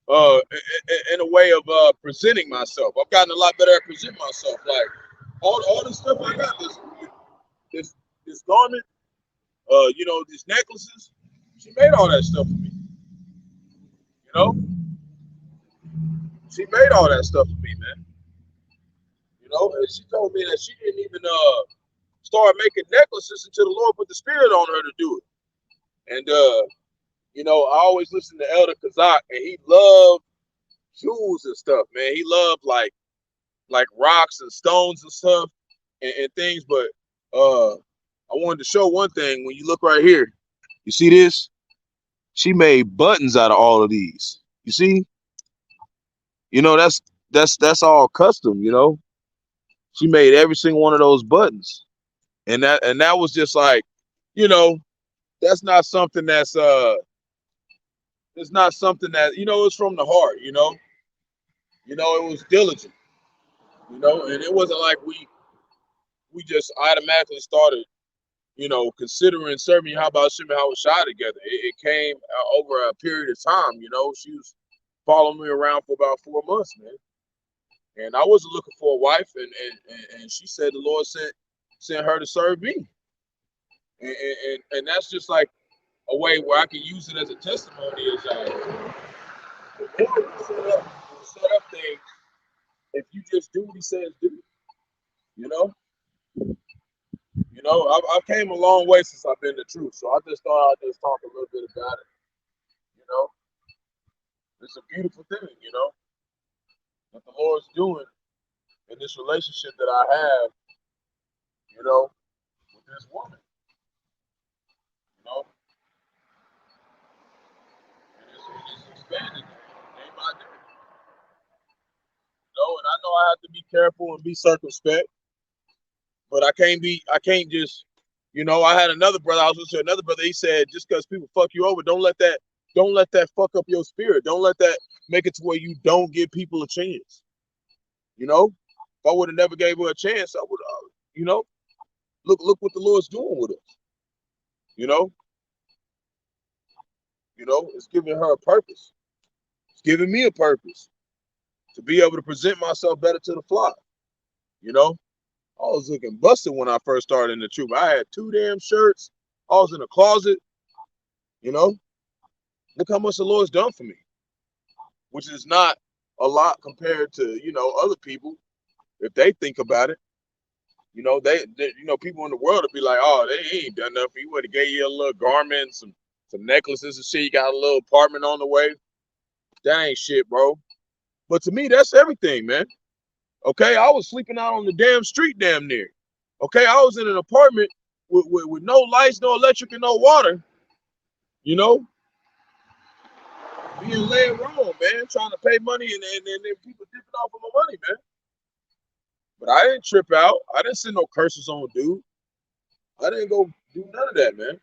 [SPEAKER 1] in a way of presenting myself. I've gotten a lot better at presenting myself. Like all the stuff I got, this garment, you know, these necklaces. She made all that stuff for me. You know, she made all that stuff for me, man. You know, and she told me that she didn't even start making necklaces until the Lord put the Spirit on her to do it. And you know, I always listen to Elder Kazak, and he loved jewels and stuff, man. He loved like rocks and stones and stuff and things. But I wanted to show one thing. When you look right here, you see this? She made buttons out of all of these. You see? You know, that's all custom, you know. She made every single one of those buttons. And that was just like, you know, that's not something that's it's not something that, you know, it's from the heart, you know. You know, it was diligent, you know, and it wasn't like we just automatically started, you know, considering serving How about Shimon How Shai together. It came over a period of time, you know. She was following me around for about 4 months, man. And I wasn't looking for a wife, and she said the Lord sent her to serve me. And that's just like a way where I can use it as a testimony. Is the Lord will set up things if you just do what He says do. You know, I came a long way since I've been the truth, so I just thought I'd just talk a little bit about it. You know, it's a beautiful thing. You know, what the Lord's doing in this relationship that I have. You know, with this woman. You know, and it's expanding day by day. You know, and I know I have to be careful and be circumspect, but I can't just, you know, I had another brother, I was listening to another brother, he said, just because people fuck you over, don't let that fuck up your spirit. Don't let that make it to where you don't give people a chance. You know, if I would have never gave her a chance, I would, you know, look what the Lord's doing with us. You know, it's giving her a purpose. It's giving me a purpose to be able to present myself better to the flock. You know, I was looking busted when I first started in the truth. I had 2 damn shirts. I was in a closet. You know, look how much the Lord's done for me, which is not a lot compared to, you know, other people. If they think about it, you know, they you know, people in the world would be like, oh, they ain't done nothing. You would have gave you a little garment, some necklaces and shit. You got a little apartment on the way. That ain't shit, bro. But to me, that's everything, man. Okay, I was sleeping out on the damn street damn near. Okay, I was in an apartment with no lights, no electric, and no water. You know, being laid wrong, man, trying to pay money and then people dipping off of my money, man. But I didn't trip out. I didn't send no curses on dude. I didn't go do none of that, man.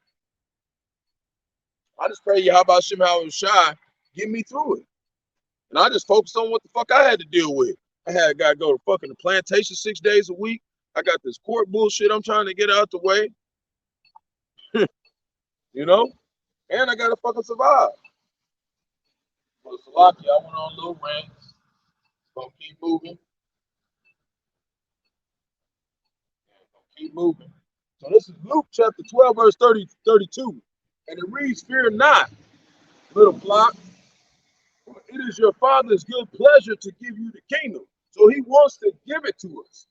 [SPEAKER 1] I just pray you, how about Shimon Shai, get me through it. And I just focused on what the fuck I had to deal with. I had got to go to fucking the plantation 6 days a week. I got this court bullshit I'm trying to get out the way. You know? And I got to fucking survive. But Salaki, I went on a little rant. Gonna keep moving. Keep moving. So this is Luke chapter 12, verse 32. And it reads, fear not, little flock, for it is your Father's good pleasure to give you the kingdom. So He wants to give it to us.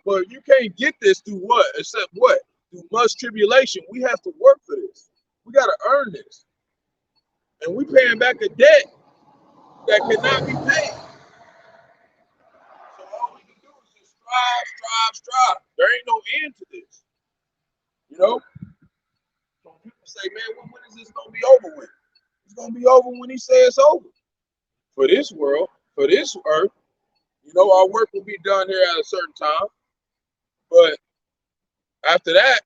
[SPEAKER 1] But you can't get this through what? Except what? Through much tribulation. We have to work for this. We got to earn this. And we paying back a debt that cannot be paid. So all we can do is just strive. There ain't no end to this. You know? So people say, man, when is this gonna be over with? It's gonna be over when he says it's over. For this world, for this earth, you know, our work will be done here at a certain time. But after that,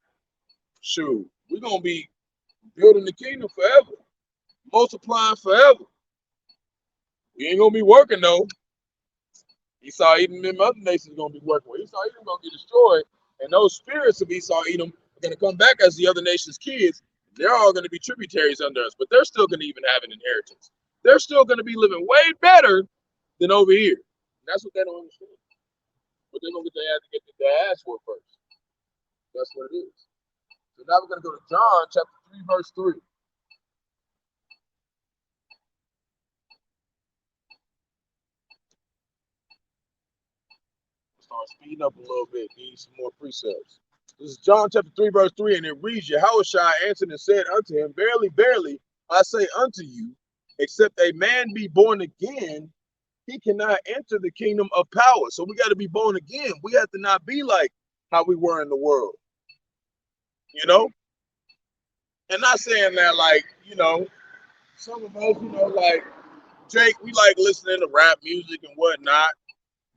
[SPEAKER 1] shoot, we're gonna be building the kingdom forever, multiplying forever. We ain't gonna be working though. Esau Edom, them other nations gonna be working with. Esau Edom gonna get destroyed, and those spirits of Esau Edom are gonna come back as the other nations' kids. They're all gonna be tributaries under us, but they're still gonna even have an inheritance. They're still gonna be living way better than over here. And that's what they don't understand. But they're gonna have to get their ass for first. That's what it is. So now we're gonna go to John chapter 3, verse 3. Start speeding up a little bit. Need some more precepts. This is John chapter 3, verse 3, and it reads, Yahushua answered and said unto him, Verily, verily, I say unto you, except a man be born again, he cannot enter the kingdom of power. So we got to be born again. We have to not be like how we were in the world. You know? And not saying that like, you know, some of us, you know, like Jake, we like listening to rap music and whatnot.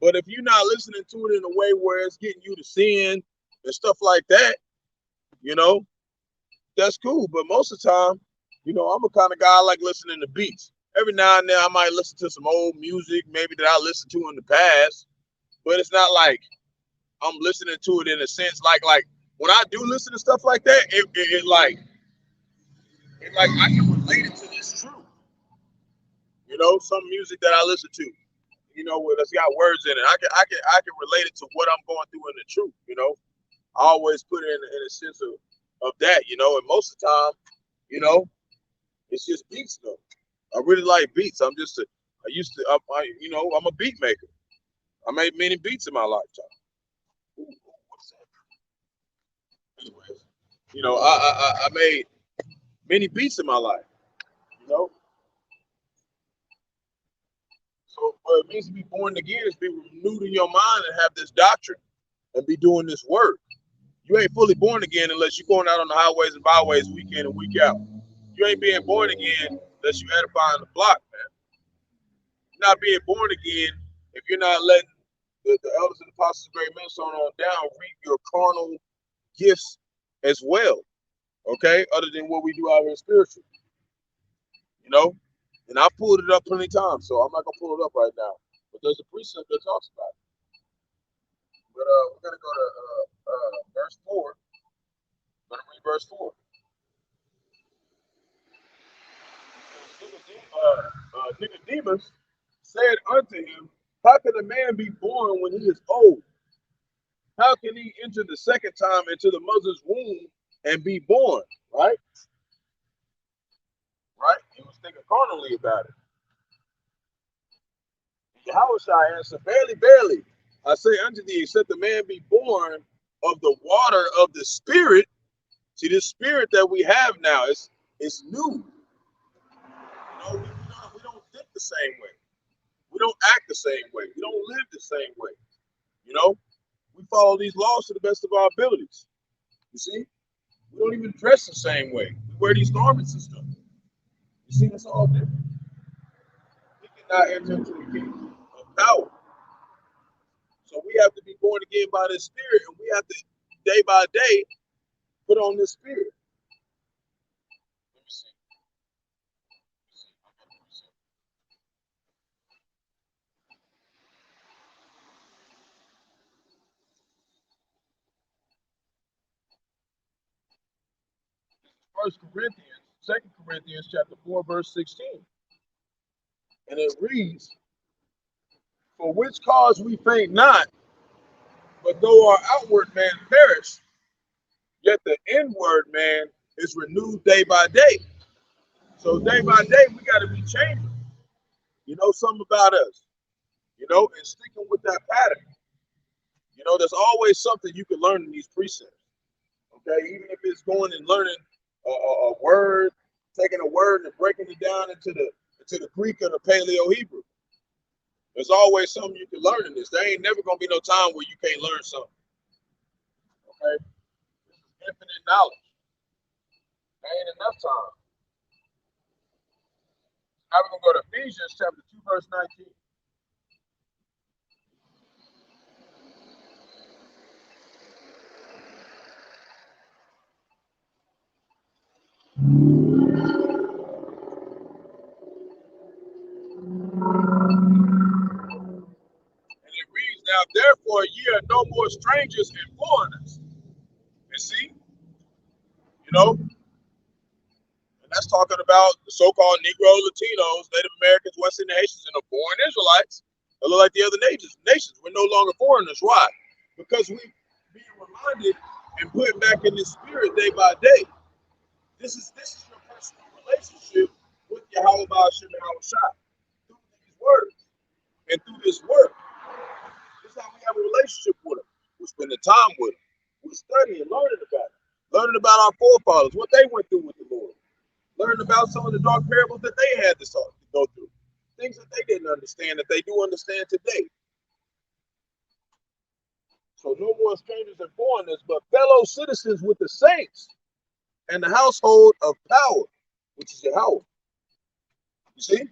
[SPEAKER 1] But if you're not listening to it in a way where it's getting you to sin and stuff like that, you know, that's cool. But most of the time, you know, I'm a kind of guy I like listening to beats. Every now and then I might listen to some old music, maybe that I listened to in the past. But it's not like I'm listening to it in a sense like when I do listen to stuff like that, it like I can relate it to this truth. You know, some music that I listen to, you know, that's got words in it. I can relate it to what I'm going through in the truth. You know, I always put it in a sense of that. You know, and most of the time, you know, it's just beats though. I really like beats. I'm a beat maker. I made many beats in my lifetime. Ooh, what's that? Anyways, you know, I made many beats in my life. You know, so what it means to be born again is be renewed in your mind and have this doctrine and be doing this work. You ain't fully born again unless you're going out on the highways and byways week in and week out. You ain't being born again unless you're edifying the flock, man. You're not being born again if you're not letting the elders and apostles, great men, so on down, reap your carnal gifts as well. Okay, other than what we do out here spiritually, you know. And I pulled it up plenty of times, so I'm not gonna pull it up right now. But there's a precept that talks about it. But we're gonna go to verse 4. I'm gonna read verse 4. Nicodemus said unto him, How can a man be born when he is old? How can he enter the second time into the mother's womb and be born? Right? Right? He was thinking carnally about it. Yahushua answered, Verily, verily, I say unto thee, except a man be born of the water of the Spirit. See, this spirit that we have now is new. You know, we don't think the same way. We don't act the same way. We don't live the same way. You know, we follow these laws to the best of our abilities. You see, we don't even dress the same way. We wear these garments and stuff. You see, that's all different. We cannot enter into the kingdom of power. So we have to be born again by the Spirit, and we have to, day by day, put on this Spirit. Let me see. First Corinthians, 2 Corinthians chapter 4, verse 16. And it reads, For which cause we faint not, but though our outward man perish, yet the inward man is renewed day by day. So day by day, we got to be changing. You know, something about us, you know, and sticking with that pattern. You know, there's always something you can learn in these precepts. Okay, even if it's going and learning a word, taking a word and breaking it down into the Greek or the Paleo-Hebrew. There's always something you can learn in this. There ain't never gonna be no time where you can't learn something. Okay, this is infinite knowledge. There ain't enough time. Now we're gonna go to Ephesians chapter 2, verse 19. And it reads, now therefore ye are no more strangers and foreigners. And see, you know, and that's talking about the so-called Negro, Latinos, Native Americans, West Indian Haitians, and the foreign Israelites that look like the other nations. We're no longer foreigners. Why? Because we being reminded and put back in the spirit day by day. This is your personal relationship with Yahweh Ba'ashem and Shai through these words and through this work. This is how we have a relationship with them. We're spending time with them. We're studying, learning about our forefathers, what they went through with the Lord, learning about some of the dark parables that they had to go through, things that they didn't understand that they do understand today. So no more strangers and foreigners, but fellow citizens with the saints and the household of power, which is Yahweh. You see?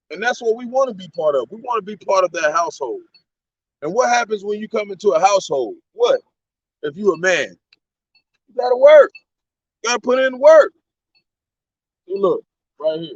[SPEAKER 1] And that's what we want to be part of. We want to be part of that household. And what happens when you come into a household? What? If you're a man, you got to work. You got to put in work. See, look, right here.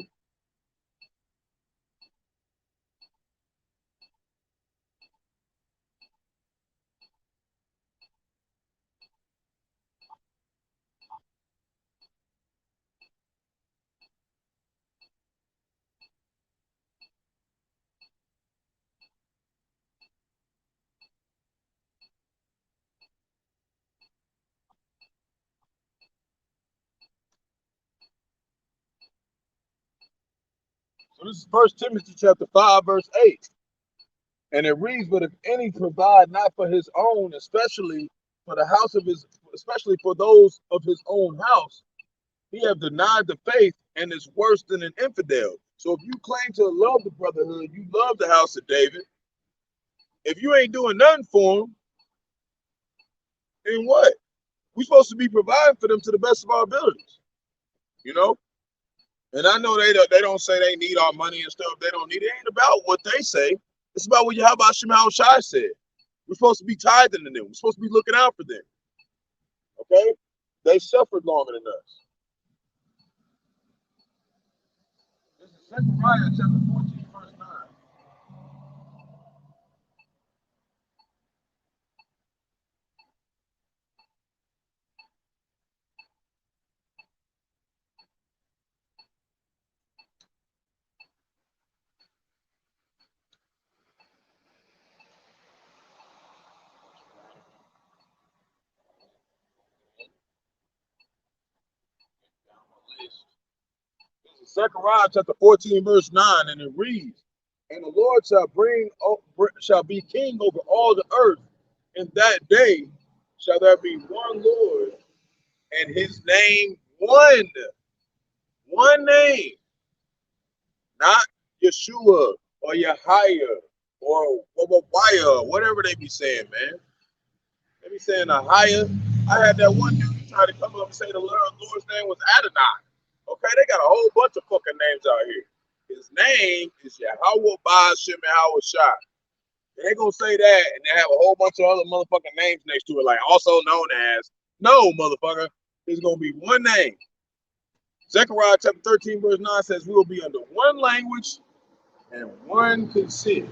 [SPEAKER 1] So this is 1 Timothy chapter 5, verse 8. And it reads, but if any provide not for his own, especially for the house of his, especially for those of his own house, he have denied the faith and is worse than an infidel. So if you claim to love the brotherhood, you love the house of David. If you ain't doing nothing for them, then what? We're supposed to be providing for them to the best of our abilities, you know? And I know they don't say they need our money and stuff. They don't need it. It ain't about what they say. It's about what Yahweh Shai said. We're supposed to be tithing to them. We're supposed to be looking out for them. Okay? They suffered longer than us. This is Zechariah chapter 14, verse 9. This is Zechariah chapter 14, verse 9, and it reads, and the Lord shall be king over all the earth. In that day shall there be one Lord, and his name one name, not Yeshua or Yahya or Wabawaya, whatever they be saying, man. They be saying Ahia. I had that one dude try to come up and say the Lord's name was Adonai. Okay, they got a whole bunch of fucking names out here. His name is Yahweh Ba'ashem Yahweh Shai. They gonna say that, and they have a whole bunch of other motherfucking names next to it, like also known as. No, motherfucker. There's gonna be one name. Zechariah chapter 13, verse 9 says we will be under one language and one consent.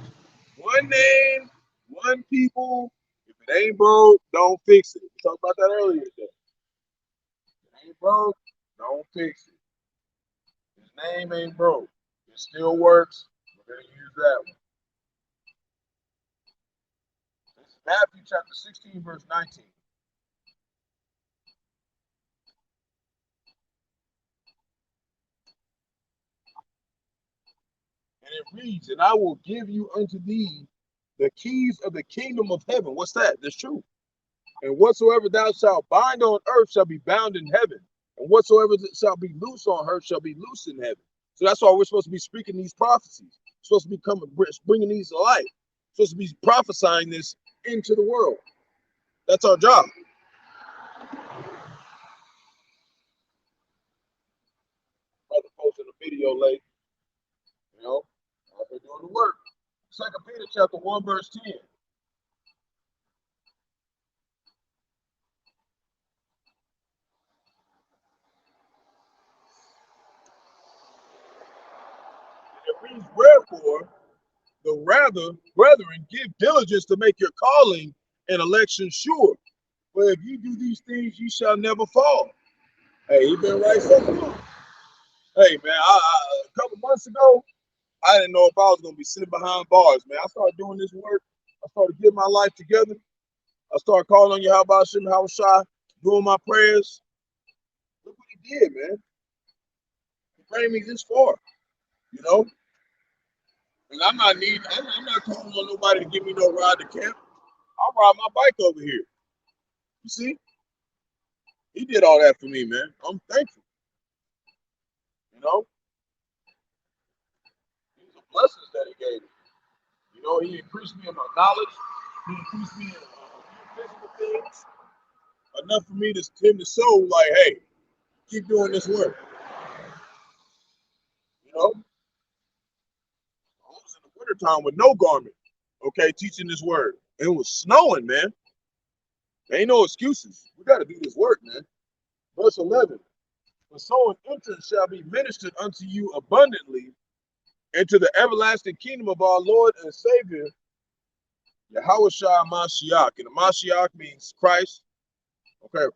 [SPEAKER 1] One name, one people. If it ain't broke, don't fix it. We talked about that earlier today. If it ain't broke, don't fix it. His name ain't broke. It still works. We're gonna use that one. This is Matthew chapter 16, verse 19. And it reads, and I will give you unto thee the keys of the kingdom of heaven. What's that? That's true. And whatsoever thou shalt bind on earth shall be bound in heaven. And whatsoever shall be loose on earth shall be loose in heaven. So that's why we're supposed to be speaking these prophecies. We're supposed to be bringing these to life. We're supposed to be prophesying this into the world. That's our job. Brother posted a video late, I've been doing the work. 2 Peter chapter 1, verse 10. It reads, wherefore, the rather, brethren, give diligence to make your calling and election sure. For if you do these things, you shall never fall. Hey, he been right so far. Hey, man, a couple months ago, I didn't know if I was going to be sitting behind bars, man. I started doing this work. I started getting my life together. I started calling on Yahweh Hashem Hawashai, doing my prayers. Look what he did, man. He brought me this far, And I'm not calling on nobody to give me no ride to camp. I'll ride my bike over here. You see? He did all that for me, man. I'm thankful. These are blessings that he gave me. He increased me in my knowledge. He increased me in physical things. Enough for me to him to show, like, hey, keep doing this work. I was in the wintertime with no garment, teaching this word. And it was snowing, man. There ain't no excuses. We got to do this work, man. Verse 11. For so an entrance shall be ministered unto you abundantly into the everlasting kingdom of our Lord and Savior, Yahushua Mashiach. And the Mashiach means Christ.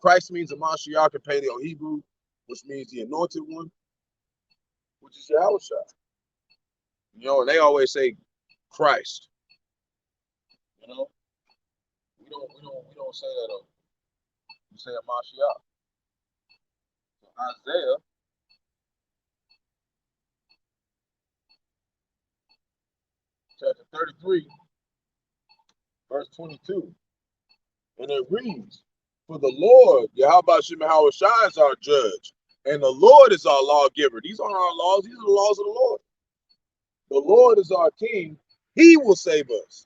[SPEAKER 1] Christ means the Mashiach in Paleo Hebrew, which means the anointed one, which is Yahushua. And they always say Christ. We don't say that. We say a Mashiach. So Isaiah chapter 33, verse 22. And it reads, for the Lord, Yahweh Shemahawashai, is our judge, and the Lord is our lawgiver. These aren't our laws, these are the laws of the Lord. The Lord is our king. He will save us.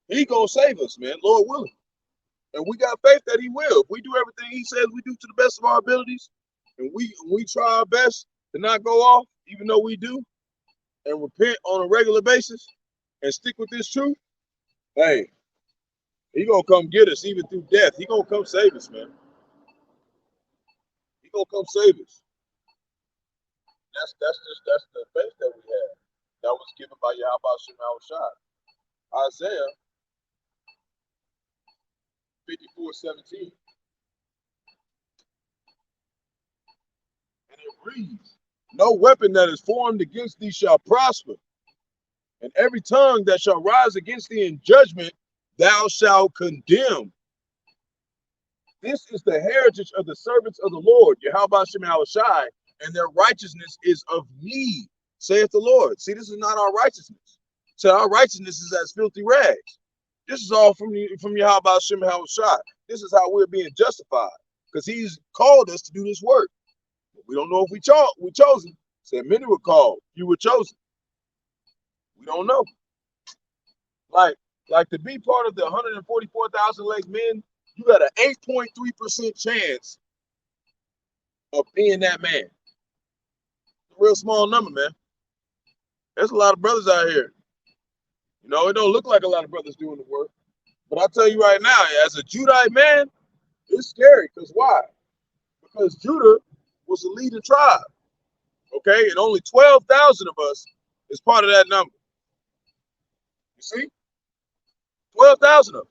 [SPEAKER 1] He gonna save us, man, Lord willing. And we got faith that he will. If we do everything he says we do to the best of our abilities, and we try our best to not go off, even though we do, and repent on a regular basis, and stick with this truth, hey, he gonna come get us even through death. He gonna come save us, man. He gonna come save us. That's the faith that we have. That was given by Yahweh Shemahawashai. Isaiah 54:17. And it reads, no weapon that is formed against thee shall prosper, and every tongue that shall rise against thee in judgment thou shalt condemn. This is the heritage of the servants of the Lord, Yahweh Shemahawashai, and their righteousness is of me, saith the Lord. See, this is not our righteousness. So our righteousness is as filthy rags. This is all from Yahweh Shemahawashai. This is how we're being justified, because he's called us to do this work. We don't know if we chosen. Said many were called, you were chosen. We don't know. Like to be part of the 144,000 elect men, you got an 8.3% chance of being that man. It's a real small number, man. There's a lot of brothers out here. It don't look like a lot of brothers doing the work. But I tell you right now, as a Judite man, it's scary. Because why? Because Judah was the leading tribe. And only 12,000 of us is part of that number. You see? 12,000 of us.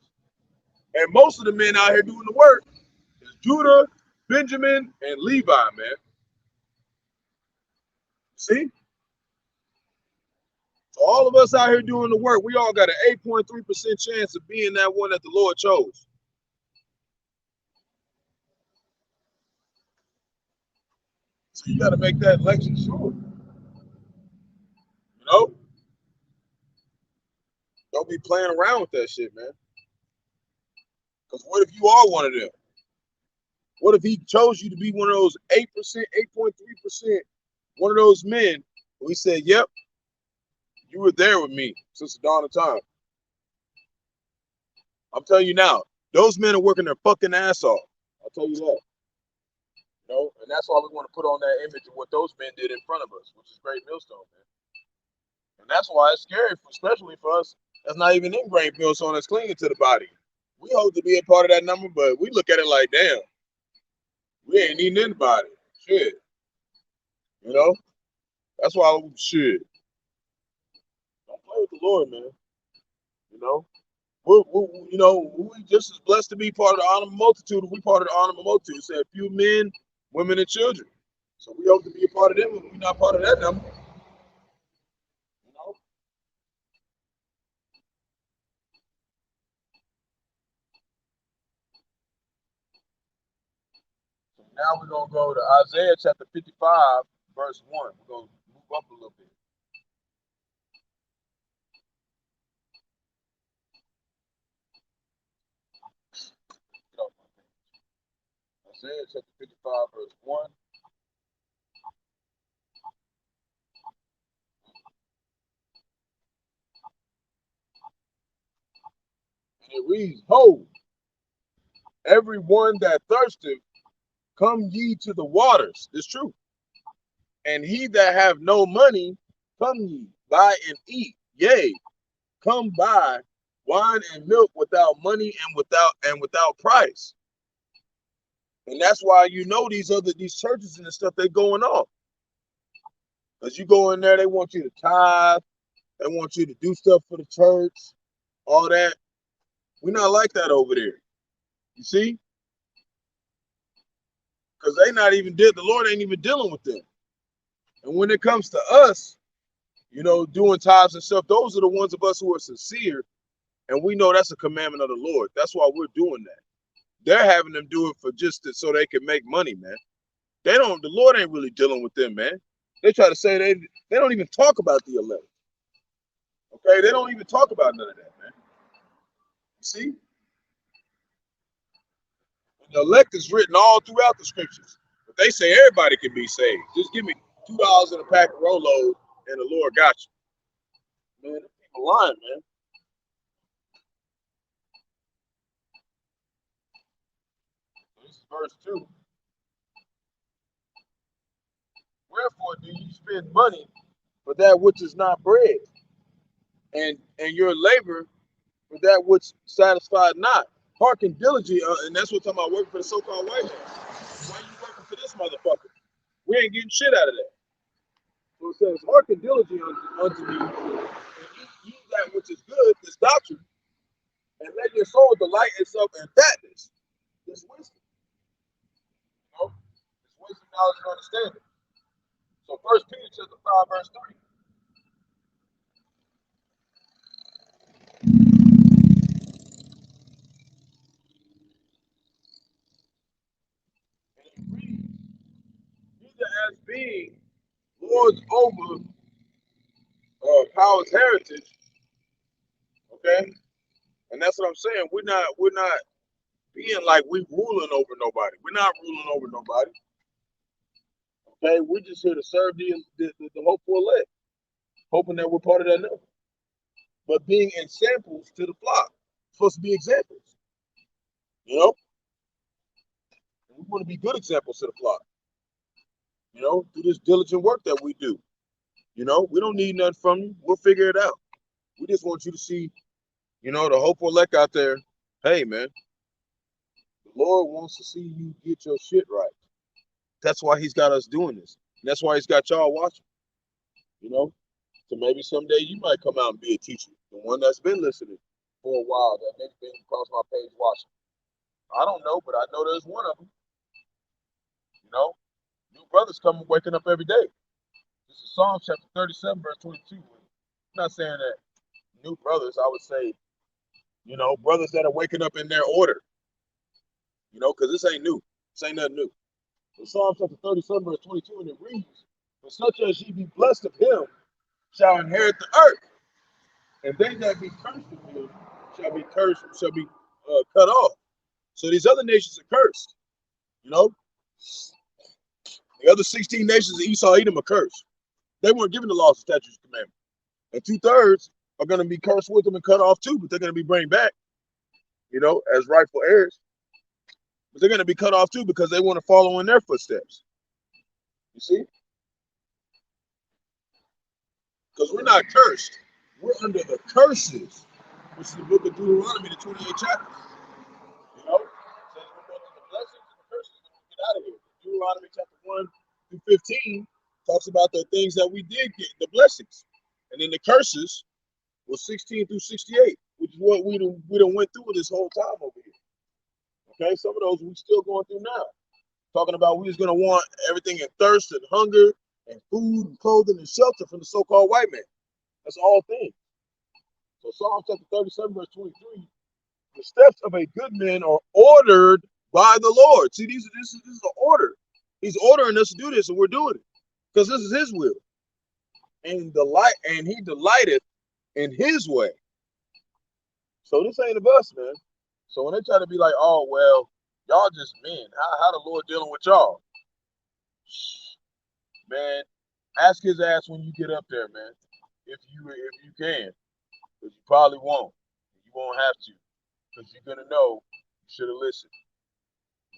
[SPEAKER 1] And most of the men out here doing the work is Judah, Benjamin, and Levi, man. See? So all of us out here doing the work, we all got an 8.3% chance of being that one that the Lord chose. So you got to make that election sure. Don't be playing around with that shit, man. Because what if you are one of them? What if he chose you to be one of those 8%, 8.3%, one of those men who he said, yep, you were there with me since the dawn of time. I'm telling you now, those men are working their fucking ass off. I'll tell you that. You know, and that's why we want to put on that image of what those men did in front of us, which is Great Millstone, man. And that's why it's scary, especially for us that's not even in Great Millstone that's clinging to the body. We hope to be a part of that number, but we look at it like, damn, we ain't needing anybody. Shit. You know? That's why shit. Don't play with the Lord, man. You know? We just as blessed to be part of the honorable multitude as we part of the honorable multitude. It said few men, women, and children. So we hope to be a part of them, but we're not part of that number. You know? So now we're gonna go to Isaiah chapter 55, verse 1. We're gonna move up a little bit. Isaiah chapter 55, verse 1. And it reads, ho, everyone that thirsteth, come ye to the waters. It's true. And he that have no money, come ye, buy and eat. Yea, come buy wine and milk without money and without price. And that's why these churches and stuff, they going off. Because you go in there, they want you to tithe, they want you to do stuff for the church, all that. We're not like that over there. You see? Because the Lord ain't even dealing with them. And when it comes to us, doing tithes and stuff, those are the ones of us who are sincere. And we know that's a commandment of the Lord. That's why we're doing that. They're having them do it so they can make money, man. The Lord ain't really dealing with them, man. They try to say they don't even talk about the 11. Okay, they don't even talk about none of that, man. You see? And the elect is written all throughout the scriptures. But they say everybody can be saved. Just give me $2 in a pack of Rolo and the Lord got you. Man, people lying, man. This is verse 2. Wherefore do you spend money for that which is not bread, and your labor for that which satisfied not? Hearken diligently, and that's what I'm talking about, working for the so-called white man. Why you working for this motherfucker? We ain't getting shit out of that. So it says, hearken diligently unto me, and eat that which is good, this doctrine, and let your soul delight itself in fatness, this wisdom. This wisdom, knowledge, and understanding. So First Peter chapter 5, verse 3. And it reads, neither as being lords over Power's heritage, okay? And that's what I'm saying. We're not being like we ruling over nobody. We're not ruling over nobody. Okay, we're just here to serve the hopeful elect, hoping that we're part of that number. But being examples to the flock, supposed to be examples. You know, and we want to be good examples to the flock. Through this diligent work that we do. We don't need nothing from you. We'll figure it out. We just want you to see, the hopeful elect out there. Hey, man, the Lord wants to see you get your shit right. That's why He's got us doing this. And that's why He's got y'all watching. So maybe someday you might come out and be a teacher, the one that's been listening for a while, that maybe been across my page watching. I don't know, but I know there's one of them. New brothers coming, waking up every day. This is Psalm chapter 37, verse 22. I'm not saying that new brothers, I would say, brothers that are waking up in their order, because this ain't new. This ain't nothing new. So Psalm chapter 37, verse 22, and it reads, for such as ye be blessed of him shall inherit the earth, and they that be cursed of him shall be cut off. So these other nations are cursed. You know, the other 16 nations of Esau, Edom are cursed. They weren't given the laws, statutes, and commandments. And 2/3 are going to be cursed with them and cut off too, but they're going to be brought back, as rightful heirs. But they're going to be cut off too because they want to follow in their footsteps. You see? Because we're not cursed. We're under the curses, which is the book of Deuteronomy, the 28th chapter. You know? It says we're going to the blessings and the curses and we'll get out of here. Deuteronomy chapter 1 through 15 talks about the things that we did get, the blessings. And then the curses was 16 through 68, which is what we done went through this whole time over here. Okay, some of those we're still going through now. Talking about we was going to want everything in thirst and hunger and food and clothing and shelter from the so-called white man. That's all things. So Psalm chapter 37, verse 23, the steps of a good man are ordered by the Lord. See, this is an order. He's ordering us to do this, and we're doing it because this is his will. And he delighteth in his way. So this ain't of us, man. So when they try to be like, oh, well, y'all just men, how the Lord dealing with y'all? Man, ask his ass when you get up there, man. If you can. Because you probably won't. You won't have to. Because you're going to know you should have listened.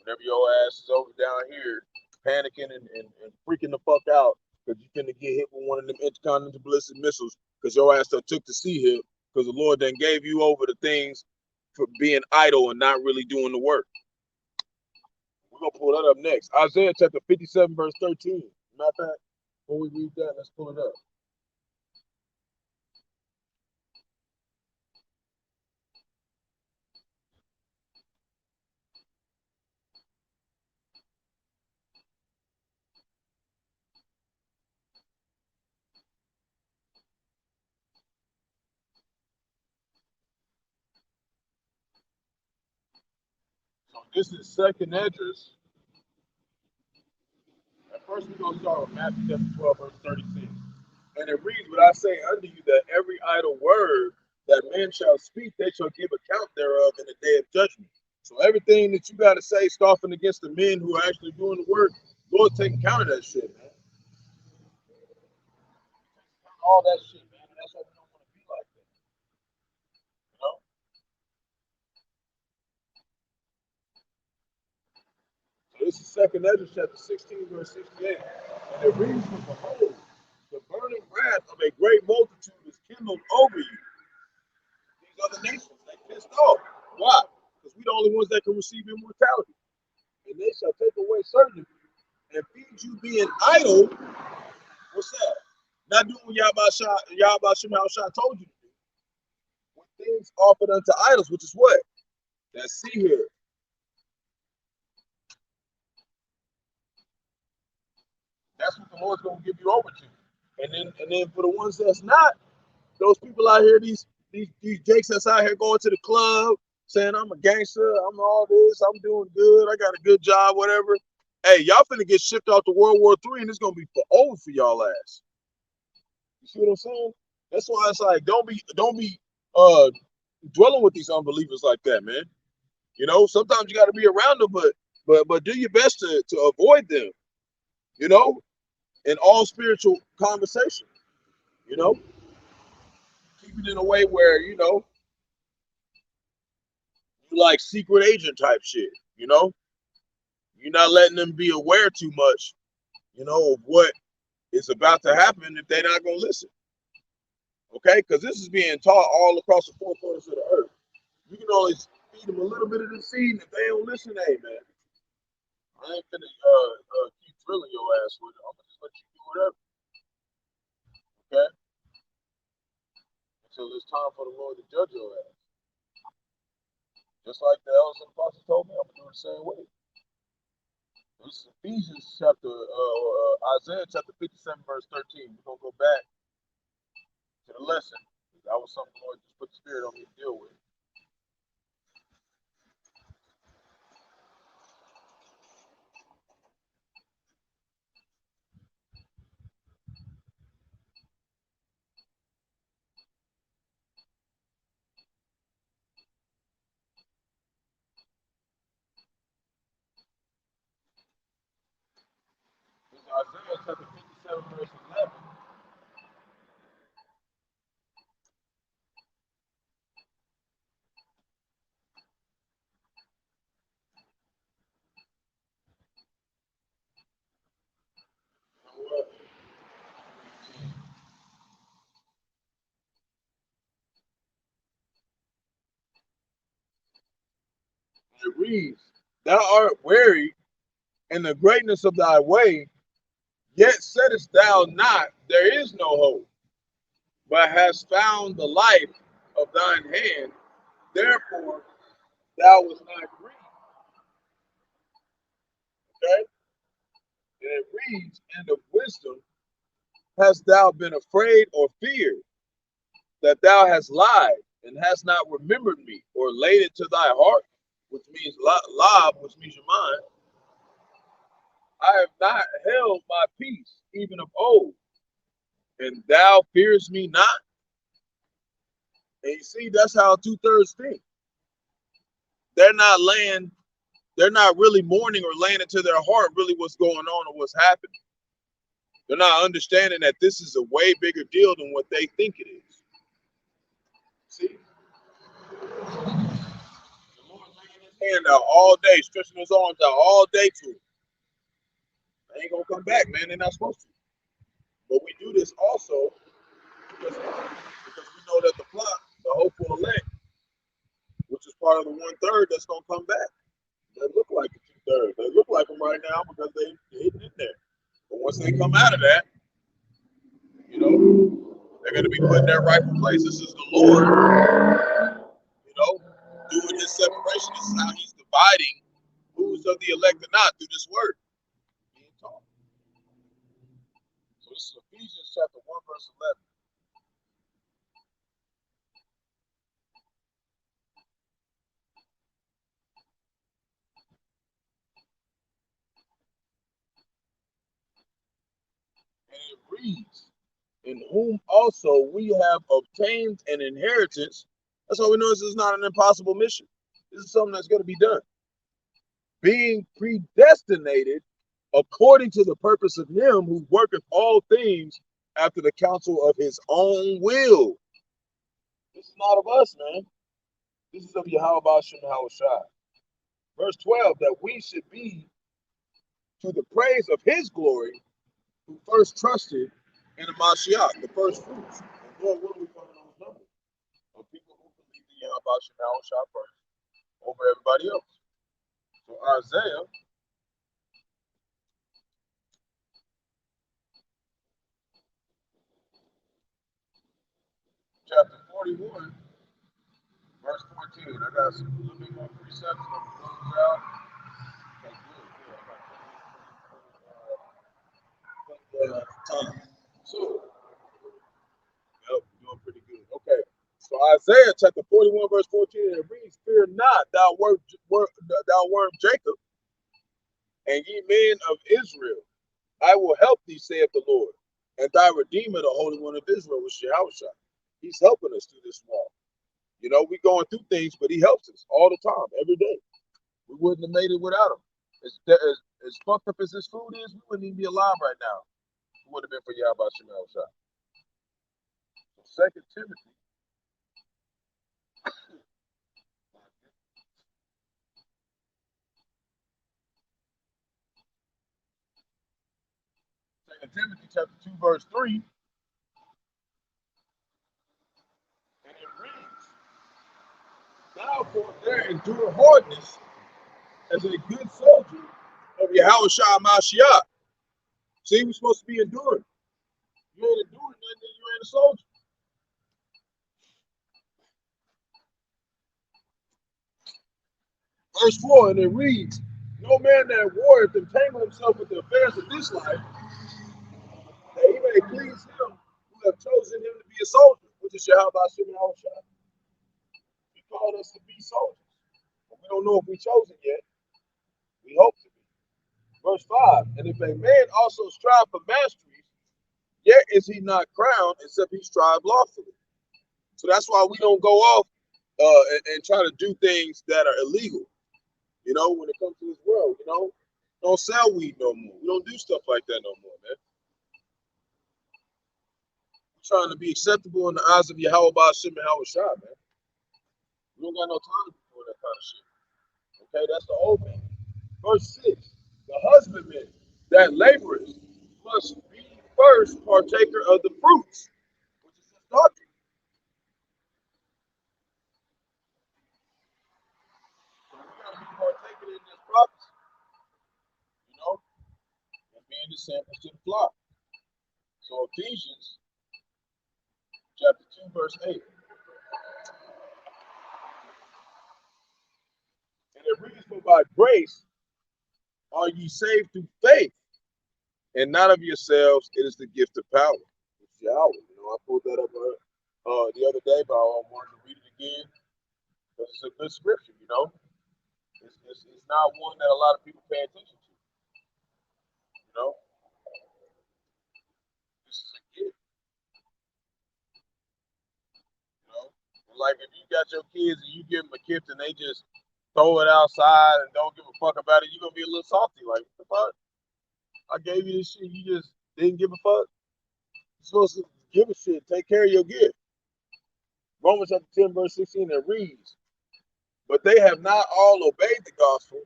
[SPEAKER 1] Whenever your ass is over down here panicking and freaking the fuck out because you're going to get hit with one of them intercontinental ballistic missiles because your ass took to see him because the Lord then gave you over to things for being idle and not really doing the work. We're going to pull that up next. Isaiah chapter 57, verse 13. Matter of fact, before we read that, let's pull it up. So this is second address. At first, we're going to start with Matthew chapter 12, verse 36. And it reads, "But I say unto you that every idle word that men shall speak, they shall give account thereof in the day of judgment." So everything that you got to say, scoffing against the men who are actually doing the work, Lord, take account of that shit, man. All that shit, man. And that's why we don't want to be like that. You know? So this is second Ezra chapter 16, verse 68. And it reads, "For behold, the burning wrath of a great multitude is kindled over you." These other nations, they pissed off. Why? Because we the only ones that can receive immortality. And they shall take away certain of you and feed you being idle. What's that? Not doing what Yahweh Shah told you to do. With things offered unto idols, which is what? Let's see here. That's what the Lord's gonna give you over to. And then for the ones that's not, those people out here, these jakes that's out here going to the club, saying I'm a gangster, I'm all this, I'm doing good, I got a good job, whatever. Hey, y'all finna get shipped out to World War III, and it's gonna be over for y'all ass. You see what I'm saying? That's why it's like don't be dwelling with these unbelievers like that, man. You know, sometimes you got to be around them, but do your best to avoid them. You know, in all spiritual conversation. You know, keep it in a way where you like secret agent type shit. You know, you're not letting them be aware too much. Of what is about to happen if they're not gonna listen. Okay, because this is being taught all across the four corners of the earth. You can only feed them a little bit of the seed, and if they don't listen, hey man, I ain't gonna keep drilling your ass with it. I'm gonna just let you do whatever. Okay, until it's time for the Lord to judge your ass. Just like the elders and apostles told me, I'm gonna do it the same way. This is Ephesians chapter, Isaiah chapter 57, verse 13. We're gonna go back to the lesson. That was something the Lord just put the spirit on me to deal with. Isaiah chapter 57, verse 11. It reads, "Thou art weary in the greatness of thy way, yet saidst thou not, there is no hope, but hast found the life of thine hand, therefore thou wast not grieved." Okay? And it reads, "And of wisdom hast thou been afraid or feared, that thou hast lied, and hast not remembered me, or laid it to thy heart," which means lob, which means your mind. "I have not held my peace, even of old, and thou fearest me not." And you see, that's how 2/3 think. They're not laying, they're not really mourning or laying it to their heart really what's going on or what's happening. They're not understanding that this is a way bigger deal than what they think it is. See? The Lord's reaching his hand out all day, stretching his arms out all day to him. They ain't gonna come back, man. They're not supposed to. But we do this also because we know that the flock, the hopeful elect, which is part of the 1/3 that's gonna come back. They look like the 2/3. They look like them right now because they're hidden in there. But once they come out of that, you know, they're gonna be put in their rightful place. This is the Lord, you know, doing his separation. This is how he's dividing who's of the elect or not through this word being taught. So this is Ephesians chapter 1, verse 11. And it reads, "In whom also we have obtained an inheritance." That's how we know this is not an impossible mission. This is something that's going to be done. "Being predestinated according to the purpose of him who worketh all things after the counsel of his own will." This is not of us, man. This is of Yahweh Bashem Yahushua. Verse 12, "that we should be to the praise of his glory, who first trusted in the Mashiach," the first fruits. And Lord, what are we coming on those numbers? Of people who believe in Yahweh Bashem Yahushua first over everybody else. So Isaiah chapter 41, verse 14. I got some a little bit more precepts and I'm going to close out. Okay, good. Time. So, yep, doing pretty good. Okay. So Isaiah chapter 41, verse 14, it reads, "Fear not, thou worm Jacob, and ye men of Israel. I will help thee, saith the Lord, and thy Redeemer, the Holy One of Israel," which is Yahushua. He's helping us through this walk. You know, we're going through things, but he helps us all the time, every day. We wouldn't have made it without him. As fucked up as this food is, we wouldn't even be alive right now. It would have been for Yahweh Shemel Shah. So 2 Timothy, 2 Timothy chapter 2, verse 3, and it reads, "Thou there endure hardness as a good soldier of Yahweh Shah Mashiach." See, we're supposed to be enduring. You ain't enduring nothing, then you ain't a soldier. Verse 4, and it reads, "No man that warreth entangle himself with the affairs of this life, that he may please him who have chosen him to be a soldier," which is Yahweh Shimon Shah. He called us to be soldiers. But we don't know if we chosen yet. We hope to be. Verse 5, "And if a man also strive for masteries, yet is he not crowned, except he strive lawfully." So that's why we don't go off and try to do things that are illegal. You know, when it comes to this world, you know, Don't sell weed no more. We don't do stuff like that no more, man. We're trying to be acceptable in the eyes of Yahweh Ba'ashim and Howard Shah, man. We don't got no time for that kind of shit. Okay, that's the old man. Verse 6, the husbandman that laboreth must be first partaker of the fruits, which is his doctrine. So we got to be partaking in this prophecy, you know, and being the samples to the flock. So Ephesians chapter 2, verse 8. And it reads, for by grace are ye saved through faith, and not of yourselves, it is the gift of power. It's Yahweh. You know, I pulled that up the other day, but I wanted to read it again because it's a good scripture, you know. It's not one that a lot of people pay attention to, you know. This is a gift, you know. Like if you got your kids and you give them a gift and they just throw it outside and don't give a fuck about it, you're going to be a little salty. Like, what the fuck? I gave you this shit, you just didn't give a fuck? You're supposed to give a shit, take care of your gift. Romans chapter 10, verse 16, it reads, but they have not all obeyed the gospel,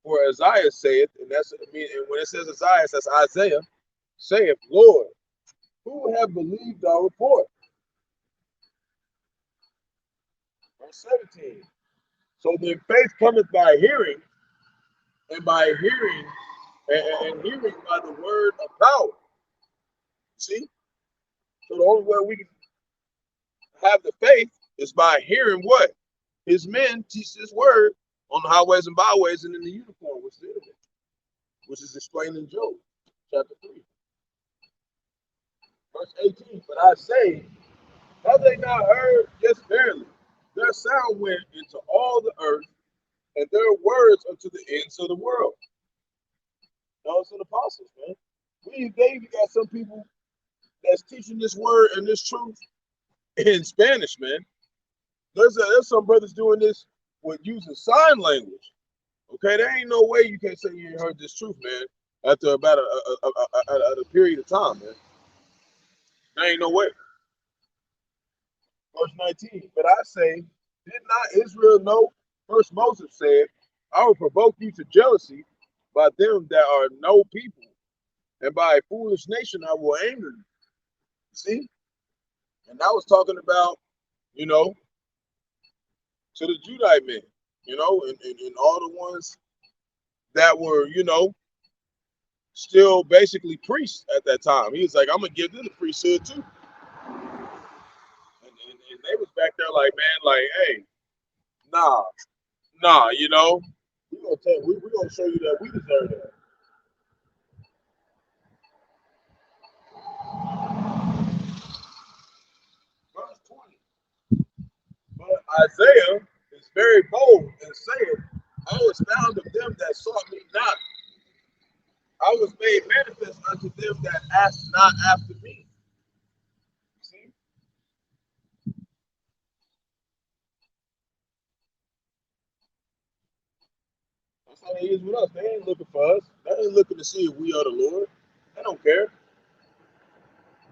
[SPEAKER 1] for Isaiah saith, and that's, I mean, and when it says Isaiah, it says Isaiah, saith, Lord, who have believed our report? Verse 17, so then faith cometh by hearing, and by hearing, and hearing by the word of power. See? So the only way we can have the faith is by hearing what? His men teach this word on the highways and byways and in the uniform, which is explained in Job chapter 3. Verse 18, but I say, have they not heard? Yes, verily. Their sound went into all the earth, and their words unto the ends of the world. Those are the apostles, man. They even got some people that's teaching this word and this truth in Spanish, man. There's some brothers doing this with using sign language. Okay, there ain't no way you can't say you ain't heard this truth, man. After about a period of time, man. There ain't no way. Verse 19. But I say, did not Israel know? First Moses said, I will provoke you to jealousy by them that are no people, and by a foolish nation I will anger you. See? And I was talking about, you know, to the Judite men, you know, and all the ones that were, you know, still basically priests at that time. He was like, I'm gonna give them the priesthood too. And they was back there like, man, like, hey, nah, you know, we're gonna show you that we deserve that. Verse 20. But Isaiah is very bold and saith, I was found of them that sought me not. I was made manifest unto them that asked not after me. See? That's how they is with us. They ain't looking for us. They ain't looking to see if we are the Lord. They don't care.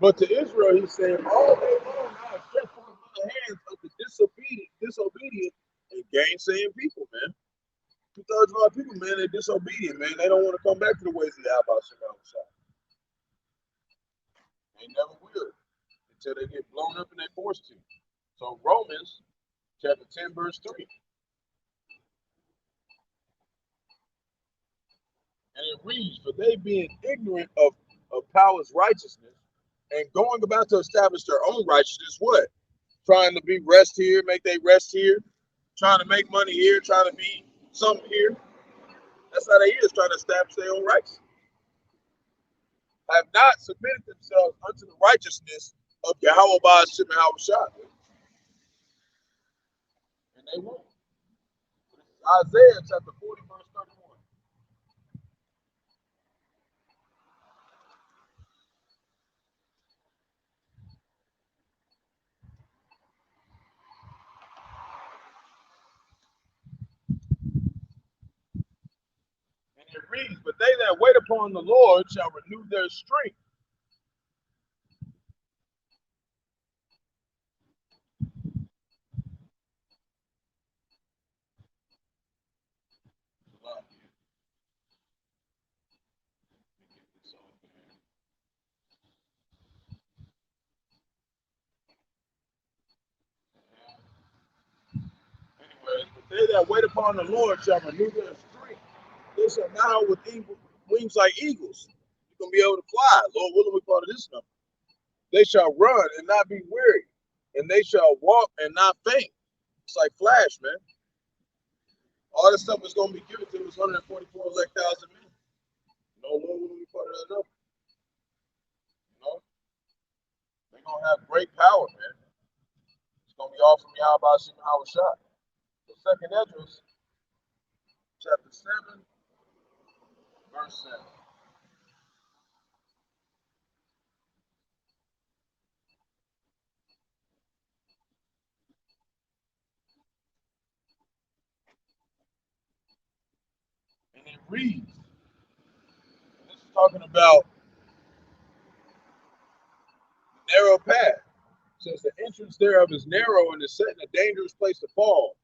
[SPEAKER 1] But to Israel, he's saying, all day long I have stretched forth my hands unto disobedient and gainsaying people, man. 2/3 of our people, man, they're disobedient, man. They don't want to come back to the ways of the Abba Shalom. They never will until they get blown up and they're forced to. So Romans chapter 10, verse 3. And it reads, for they being ignorant of power's righteousness and going about to establish their own righteousness, what? Trying to be rest here, make they rest here, trying to make money here, trying to be something here. That's how they is, trying to establish their own rights. Have not submitted themselves unto the righteousness of Yahweh Ba'ashim and Hawashah. And they won't. Isaiah chapter 40, verse 31. And it reads, but they that wait upon the Lord shall renew their strength. Anyways, but they that wait upon the Lord shall renew their strength. They shall mount with wings like eagles. You're going to be able to fly. Lord willing, we part of this number. They shall run and not be weary, and they shall walk and not faint. It's like Flash, man. All this stuff is going to be given to us 144 elect thousand men. Lord willing, we part of that number. You know? They're going to have great power, man. It's going to be all from Yahweh Shem Hawashai. The second Esdras, chapter 7, verse 7. And it reads, and this is talking about the narrow path. It says the entrance thereof is narrow and is set in a dangerous place to fall,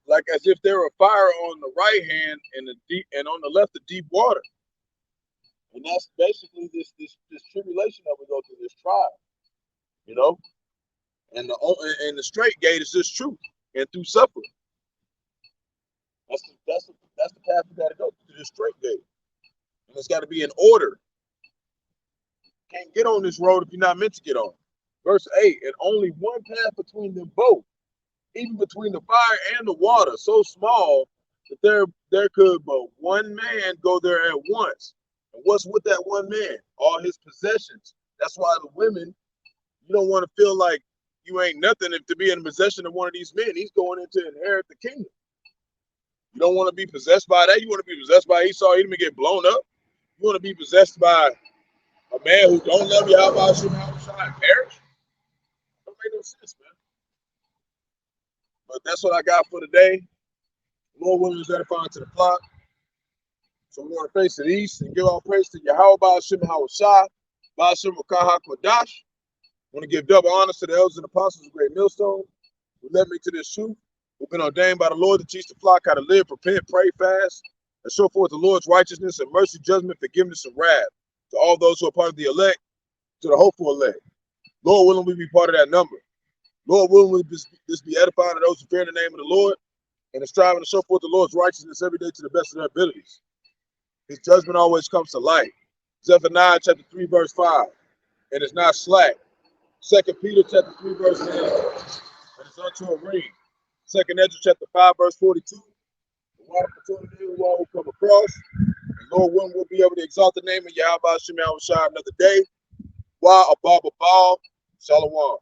[SPEAKER 1] like as if there were fire on the right hand and the deep, and on the left the deep water. And that's basically this tribulation that we go through, this trial, you know. And the straight gate is this truth, and through suffering. That's the path we got to go to, this straight gate, and it's got to be in order. Can't get on this road if you're not meant to get on. Verse 8, and only one path between them both, even between the fire and the water, so small that there could but one man go there at once. And what's with that one man? All his possessions. That's why the women, you don't want to feel like you ain't nothing if to be in possession of one of these men. He's going in to inherit the kingdom. You don't want to be possessed by that. You want to be possessed by Esau, Edom, and get blown up. You want to be possessed by a man who don't love you, how about you, how and perish? Don't make no sense, man. But that's what I got for today. Lord willing is edifying to the flock. So we want to face the east and give all praise to Yahweh Shem Hawashai, Ba'ashem Wakaha Kodash. Want to give double honors to the elders and apostles of Great Millstone who led me to this truth, who've been ordained by the Lord to teach the flock how to live, repent, pray, fast, and show forth the Lord's righteousness and mercy, judgment, forgiveness, and wrath to all those who are part of the elect, to the hopeful elect. Lord willing, we be part of that number. Lord willing, this be edifying to those who fear the name of the Lord and are striving to show forth the Lord's righteousness every day to the best of their abilities. His judgment always comes to light. Zephaniah chapter 3, verse 5. And it's not slack. 2 Peter chapter 3, verse 9. And it's unto a ring. 2nd Esdras chapter 5, verse 42. The water opportunity who all will come across. And Lord willing, we'll be able to exalt the name of Yahweh Shem Hawashai another day. Wa Abba Baal. Shalom.